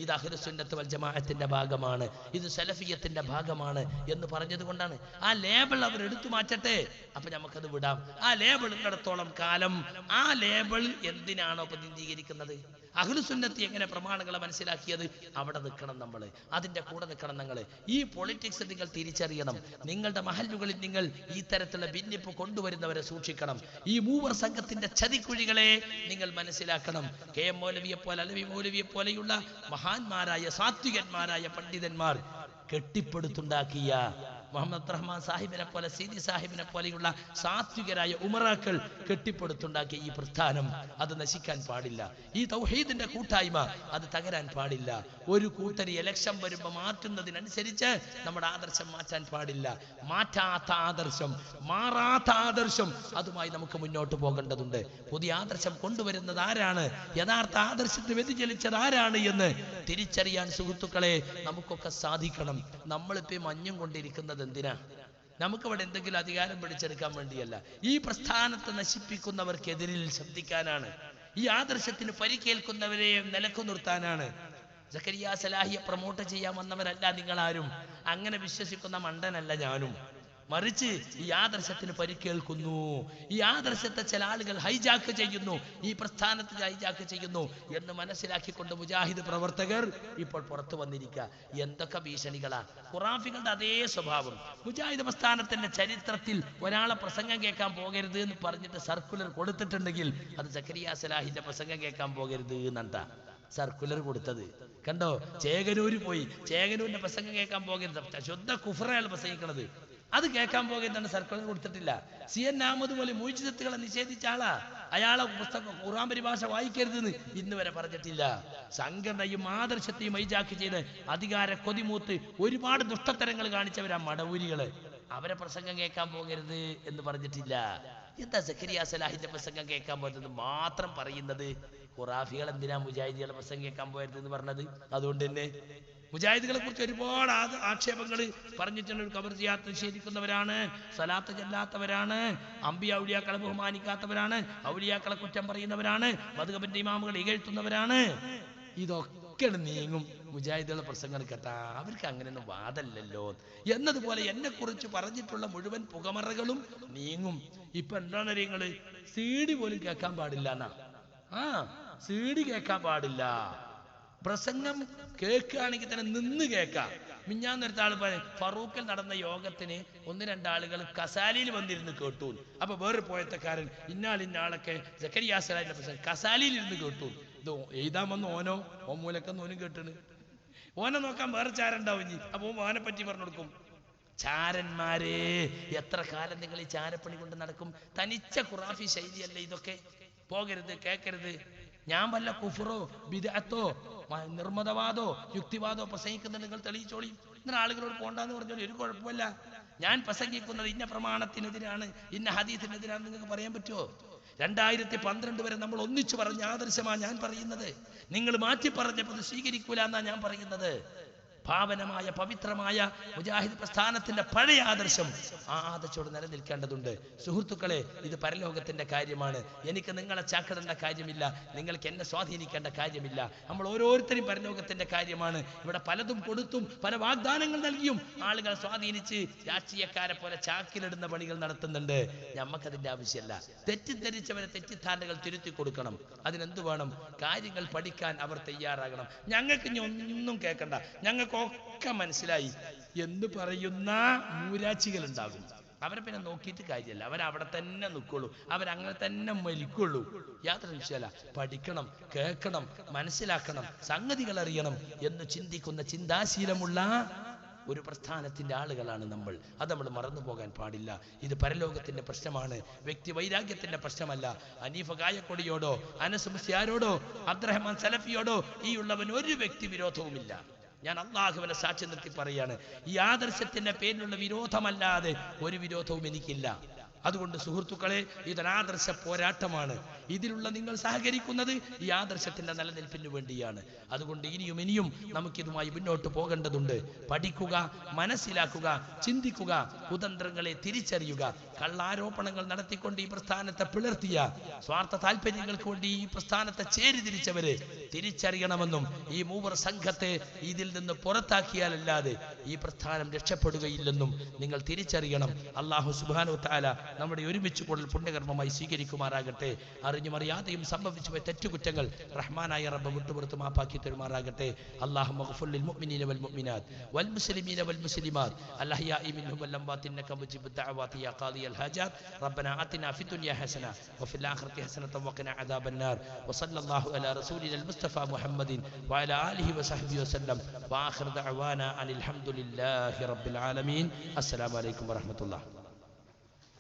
ഇത് അഹ്ലുസ് സുന്നത്ത് വൽ ജമാഅത്തിന്റെ ഭാഗമാണ്, ഇത് സലഫിയത്തിന്റെ ഭാഗമാണ് എന്ന് പറഞ്ഞത് കൊണ്ടാണ്. ആ ലേബിൾ അവർ എടുത്തു മാറ്റട്ടെ, അപ്പൊ നമുക്കത് വിടാം. ആ ലേബിൾ ഉള്ളിടത്തോളം കാലം ആ ലേബിൾ എന്തിനാണോ പ്രതിനിധീകരിക്കുന്നത്, അഹ്ലുസ് സുന്നത്ത് എങ്ങനെ പ്രമാണങ്ങളെ മനസ്സിലാക്കിയത്, അവിടെ നിൽക്കണം നമ്മൾ, അതിന്റെ കൂടെ നിൽക്കണം നിങ്ങൾ. ഈ പൊളിറ്റിക്സ് നിങ്ങൾ തിരിച്ചറിയണം. നിങ്ങളുടെ മഹല്ലുകളിൽ നിങ്ങൾ ഈ തരത്തിലുള്ള ഭിന്നിപ്പ് കൊണ്ടുവരുന്നവരെ സൂക്ഷിക്കണം. ഈ മൂവർ സംഘത്തിന്റെ ചതിക്കുഴികളെ നിങ്ങൾ മനസ്സിലാക്കണം. KM മൗലവിയെ പോലെ, അലവി മൗലവിയെ പോലെയുള്ള മഹാന്മാരായ സാത്വികന്മാരായ പണ്ഡിതന്മാർ കെട്ടിപ്പടുത്തുണ്ടാക്കിയ മുഹമ്മദ് റഹ്മാൻ സാഹിബിനെ പോലെ, സീദി സാഹിബിനെ പോലെയുള്ള സാത്വികരായ ഉമറാക്കൾ കെട്ടിപ്പടുത്തുണ്ടാക്കിയ ഈ പ്രസ്ഥാനം അത് നശിക്കാൻ പാടില്ല. ഈ തൗഹീദിന്റെ കൂട്ടായ്മ അത് തകരാൻ പാടില്ല. ഒരു കൂട്ടരി ഇലക്ഷൻ വരുമ്പോൾ മാറ്റുന്നതിനനുസരിച്ച് നമ്മുടെ ആദർശം മാറ്റാൻ പാടില്ല. മാറ്റാത്ത ആദർശം, മാറാത്ത ആദർശം, അതുമായി നമുക്ക് മുന്നോട്ട് പോകേണ്ടതുണ്ട്. പുതിയ ആദർശം കൊണ്ടുവരുന്നത് ആരാണ്, യഥാർത്ഥ ആദർശത്തിന് വ്യതിചലിച്ചത് ആരാണ് എന്ന് തിരിച്ചറിയാൻ സുഹൃത്തുക്കളെ നമുക്കൊക്കെ സാധിക്കണം. നമ്മളിപ്പോ മഞ്ഞും കൊണ്ടിരിക്കുന്നത് എന്തിനാ? നമുക്കിവിടെ എന്തെങ്കിലും അധികാരം പിടിച്ചെടുക്കാൻ വേണ്ടിയല്ല. ഈ പ്രസ്ഥാനത്തെ നശിപ്പിക്കുന്നവർക്കെതിരിൽ ശബ്ദിക്കാനാണ്. ഈ ആദർശത്തിന് പരിക്കേൽക്കുന്നവരെ നിലക്കു നിർത്താനാണ്. സക്കരിയ സലാഹിയെ പ്രൊമോട്ട് ചെയ്യാൻ വന്നവരല്ല നിങ്ങളാരും. അങ്ങനെ വിശ്വസിക്കുന്ന മണ്ടനല്ല ഞാനും. മറിച്ച് ഈ ആദർശത്തിന് പരിക്കേൽക്കുന്നു. ഈ ആദർശത്തെ ചില ആളുകൾ ഹൈജാക്ക് ചെയ്യുന്നു, ഈ പ്രസ്ഥാനത്തെ ഹൈജാക്ക് ചെയ്യുന്നു എന്ന് മനസ്സിലാക്കിക്കൊണ്ട് മുജാഹിദ് പ്രവർത്തകർ ഇപ്പോൾ പുറത്തു വന്നിരിക്കുക. എന്തൊക്കെ ഭീഷണികളാ! ഖുറാഫികളുടെ അതേ സ്വഭാവം. മുജാഹിദ് പ്രസ്ഥാനത്തിന്റെ ചരിത്രത്തിൽ ഒരാളെ പ്രസംഗം കേൾക്കാൻ പോകരുത് എന്ന് പറഞ്ഞിട്ട് സർക്കുലർ കൊടുത്തിട്ടുണ്ടെങ്കിൽ അത് സക്കരിയ സലാഹിന്റെ പ്രസംഗം കേൾക്കാൻ പോകരുത് എന്നാ സർക്കുലർ കൊടുത്തത്. കണ്ടോ? ചേകനൂര് പോയി, ചേകനൂരിന്റെ പ്രസംഗം കേൾക്കാൻ പോകരുത്, ശുദ്ധ കുഫറയാണ് പ്രസംഗിക്കണത്, അത് കേൾക്കാൻ പോകരുതാണ് സർക്കുലർ കൊടുത്തിട്ടില്ല. CN അഹമ്മദ് പോലെ മുഅ്ജിസത്തുകളെ നിഷേധിച്ച ആളാ, അയാളെ പുസ്തകം ഖുർആൻ പരിഭാഷ വായിക്കരുതെന്ന് ഇന്ന് വരെ പറഞ്ഞിട്ടില്ല. സംഘടനയും ആദർശത്തെയും ഹൈജാക്ക് ചെയ്ത് അധികാര കൊതിമൂത്ത് ഒരുപാട് ദുഷ്ടത്തരങ്ങൾ കാണിച്ചവരാ മടവൂരികള്. അവരെ പ്രസംഗം കേൾക്കാൻ പോകരുത് എന്ന് പറഞ്ഞിട്ടില്ല. എന്താ സക്കരിയ സലാഹിന്റെ പ്രസംഗം കേൾക്കാൻ പോകരുത് മാത്രം പറയുന്നത്? ഖുറാഫികൾ എന്തിനാ മുജാഹിദികളെ പ്രസംഗം കേൾക്കാൻ പോകരുത് എന്ന് പറഞ്ഞത്? അതുകൊണ്ട് തന്നെ മുജാഹിദുകളെ കുറിച്ച് ഒരുപാട് ആക്ഷേപങ്ങൾ പറഞ്ഞിട്ടുണ്ട്. ഖബർ സിയാറത്ത് നിഷേധിക്കുന്നവരാണ്, സ്വലാത്ത് ചെല്ലാത്തവരാണ്, അമ്പിയ ഔലിയാക്കളെ ബഹുമാനിക്കാത്തവരാണ്, ഔലിയാക്കളെ കുറ്റം പറയുന്നവരാണ്, മദ്ഹബിന്റെ ഇമാമുകളെ ഇകഴ്ത്തുന്നവരാണ്. ഇതൊക്കെ നീങ്ങും മുജാഹിദുകളുടെ പ്രസംഗം കേട്ടാ. അവർക്ക് അങ്ങനെയൊന്നും വാദല്ലല്ലോ എന്നതുപോലെ എന്നെ കുറിച്ച് പറഞ്ഞിട്ടുള്ള മുഴുവൻ പുകമറകളും നീങ്ങും. ഇപ്പൊ എന്താണ് നിങ്ങള് CD പോലും കേൾക്കാൻ പാടില്ല എന്നാ. CD കേൾക്കാൻ പാടില്ല. പ്രസംഗം കേൾക്കുകയാണെങ്കിൽ തന്നെ നിന്ന് കേൾക്കാം. മിഞ്ഞാന്നൊരുത്ത ആള് പറയും ഫറൂഖിൽ നടന്ന യോഗത്തിന് 1-2 ആളുകൾ കസാലിയിൽ വന്നിരുന്ന് കേട്ടു. അപ്പൊ വേറെ പോയത്തക്കാരൻ ഇന്നാളൊക്കെ സക്കരിയ സലാഹിന്റെ പ്രസംഗം കസാലിയിൽ ഇരുന്ന് കേട്ടു. ഇത് എഴുതാൻ വന്ന് ഓനോ മൂലക്കെന്ന് ഓനും കേട്ടണ്. ഓനെ നോക്കാൻ വേറെ ചാരുണ്ടാവും ഇനി. അപ്പൊ ഓനെ പറ്റി പറഞ്ഞു കൊടുക്കും. ചാരന്മാരെ, എത്ര കാലം നിങ്ങൾ ഈ ചാരപ്പണി കൊണ്ട് നടക്കും? തനിച്ച ഖുറാഫി ശൈലിയല്ലേ ഇതൊക്കെ? പോകരുത്, കേൾക്കരുത്. ഞാൻ വല്ല കുഫറോ ബിദ്അത്തോ നിർമ്മതവാദോ യുക്തിവാദോ പ്രസംഗിക്കുന്നത് നിങ്ങൾ തെളിയിച്ചോളി. ഇങ്ങനെ ആളുകളോട് പോണ്ടെന്ന് പറഞ്ഞോളി, ഒരു കുഴപ്പമില്ല. ഞാൻ പ്രസംഗിക്കുന്നത് ഇന്ന പ്രമാണത്തിനെതിരാണ്, ഇന്ന ഹദീസിനെതിരാണ് നിങ്ങൾക്ക് പറയാൻ പറ്റുമോ? 2012 വരെ നമ്മൾ ഒന്നിച്ചു പറഞ്ഞ ആദർശമാണ് ഞാൻ പറയുന്നത്. നിങ്ങൾ മാറ്റി പറഞ്ഞപ്പോൾ സ്വീകരിക്കൂല എന്നാ ഞാൻ പറയുന്നത്. പാവനമായ പവിത്രമായ മുജാഹിദ് പ്രസ്ഥാനത്തിന്റെ പഴയ ആദർശം, ആ ആദർശത്തോട് നിലനിൽക്കേണ്ടതുണ്ട്. സുഹൃത്തുക്കളെ, ഇത് പരലോകത്തിന്റെ കാര്യമാണ്. എനിക്ക് നിങ്ങളെ ചാക്കിടേണ്ട കാര്യമില്ല, നിങ്ങൾക്ക് എന്നെ സ്വാധീനിക്കേണ്ട കാര്യമില്ല. നമ്മൾ ഓരോരുത്തരും പരലോകത്തിന്റെ കാര്യമാണ്. ഇവിടെ പലതും കൊടുത്തും പല വാഗ്ദാനങ്ങൾ നൽകിയും ആളുകൾ സ്വാധീനിച്ച് രാഷ്ട്രീയക്കാരെ പോലെ ചാക്കിലിടുന്ന പണികൾ നടത്തുന്നുണ്ട്. നമുക്കതിന്റെ ആവശ്യമല്ല. തെറ്റിദ്ധരിച്ചവരെ തെറ്റിദ്ധാരണകൾ തിരുത്തി കൊടുക്കണം. അതിനെന്ത് വേണം? കാര്യങ്ങൾ പഠിക്കാൻ അവർ തയ്യാറാകണം. ഞങ്ങൾക്ക് ഇനി ഒന്നും കേൾക്കണ്ട, ഞങ്ങൾക്ക് ഒക്കെ മനസ്സിലായി എന്ന് പറയുന്ന മൂരാച്ചികൾ ഉണ്ടാകും. അവരെ പിന്നെ നോക്കിയിട്ട് കാര്യമല്ല, അവരവിടെ തന്നെ നിൽക്കുള്ളൂ, അവരങ്ങനെ തന്നെ മരിക്കുള്ളൂ. യാതൊരു വിഷയമല്ല. പഠിക്കണം, കേൾക്കണം, മനസ്സിലാക്കണം, സംഗതികൾ അറിയണം എന്ന് ചിന്തിക്കുന്ന ചിന്താശീലമുള്ള ഒരു പ്രസ്ഥാനത്തിന്റെ ആളുകളാണ് നമ്മൾ. അത് നമ്മൾ മറന്നു പോകാൻ പാടില്ല. ഇത് പരലോകത്തിന്റെ പ്രശ്നമാണ്, വ്യക്തി വൈരാഗ്യത്തിന്റെ പ്രശ്നമല്ല. ഹനീഫ കായക്കൊടിയോടോ അനസ് മുസ്ലിയാരോടോ അബ്ദുറഹ്മാൻ സലഫിയോടോ ഈ ഉള്ളവൻ ഒരു വ്യക്തി വിരോധവുമില്ല. ഞാൻ അള്ളാഹുവിനെ സാക്ഷി നിർത്തി പറയാണ്, ഈ ആദർശത്തിന്റെ പേരിലുള്ള വിരോധമല്ലാതെ ഒരു വിരോധവും എനിക്കില്ല. അതുകൊണ്ട് സുഹൃത്തുക്കളെ, ഇതൊരാദർശ പോരാട്ടമാണ്. ഇതിലുള്ള നിങ്ങൾ സഹകരിക്കുന്നത് ഈ ആദർശത്തിന്റെ നിലനിൽപ്പിന് വേണ്ടിയാണ്. അതുകൊണ്ട് ഇനിയും നമുക്കിതുമായി മുന്നോട്ട് പോകേണ്ടതുണ്ട്. പഠിക്കുക, മനസ്സിലാക്കുക, ചിന്തിക്കുക, കുതന്ത്രങ്ങളെ തിരിച്ചറിയുക. കള്ളാരോപണങ്ങൾ നടത്തിക്കൊണ്ട് ഈ പ്രസ്ഥാനത്തെ പിളർത്തിയ, സ്വാർത്ഥ താല്പര്യങ്ങൾക്ക് വേണ്ടി ഈ പ്രസ്ഥാനത്തെ ചേരിതിരിച്ചവരെ തിരിച്ചറിയണമെന്നും ഈ മൂവർ സംഘത്തെ ഇതിൽ നിന്ന് പുറത്താക്കിയാലല്ലാതെ ഈ പ്രസ്ഥാനം രക്ഷപ്പെടുകയില്ലെന്നും നിങ്ങൾ തിരിച്ചറിയണം. അല്ലാഹു സുബ്ഹാനഹു വ തആല നമ്മുടെ ഒരുമിച്ച് കൂടൽ പുണ്യകർമ്മമായി സ്വീകരിക്കുമാറാകട്ടെ. അറിഞ്ഞും അറിയാതെയും സംഭവിച്ചു പോയ തെറ്റുകുറ്റങ്ങൾ റഹ്മാനായ റബ്ബ് വിട്ടുപുറത്ത് മാപ്പാക്കി തരുമാറാകട്ടെ. അല്ലാഹുമ്മ ഗ്ഫിർ ലിൽ മുഅ്മിനീന വൽ മുഅ്മിനാത്ത് വൽ മുസ്ലിമീന വൽ മുസ്ലിമാത്ത് അൽ അഹ്യാഇ മിൻഹും വൽ അംവാത്ത് ഇന്നക മുജീബുദ് ദഅവാതി യാ ഖാദിയൽ ഹാജാത്ത്. റബ്ബനാ ആതിനാ ഫിദ് ദുനിയ ഹസന വഫിൽ ആഖിറതി ഹസനത വഖിനാ അദാബന്നാർ. വസല്ലല്ലാഹു അലാ റസൂലിനൽ മുസ്തഫ മുഹമ്മദിൻ വഅലാ ആലിഹി വസഹ്ബിഹി വസല്ലം. വആഖിറു ദഅവാനാ അനിൽ ഹംദുലില്ലാഹി റബ്ബിൽ ആലമീൻ. അസ്സലാമു അലൈക്കും വറഹ്മത്തുള്ളാഹി.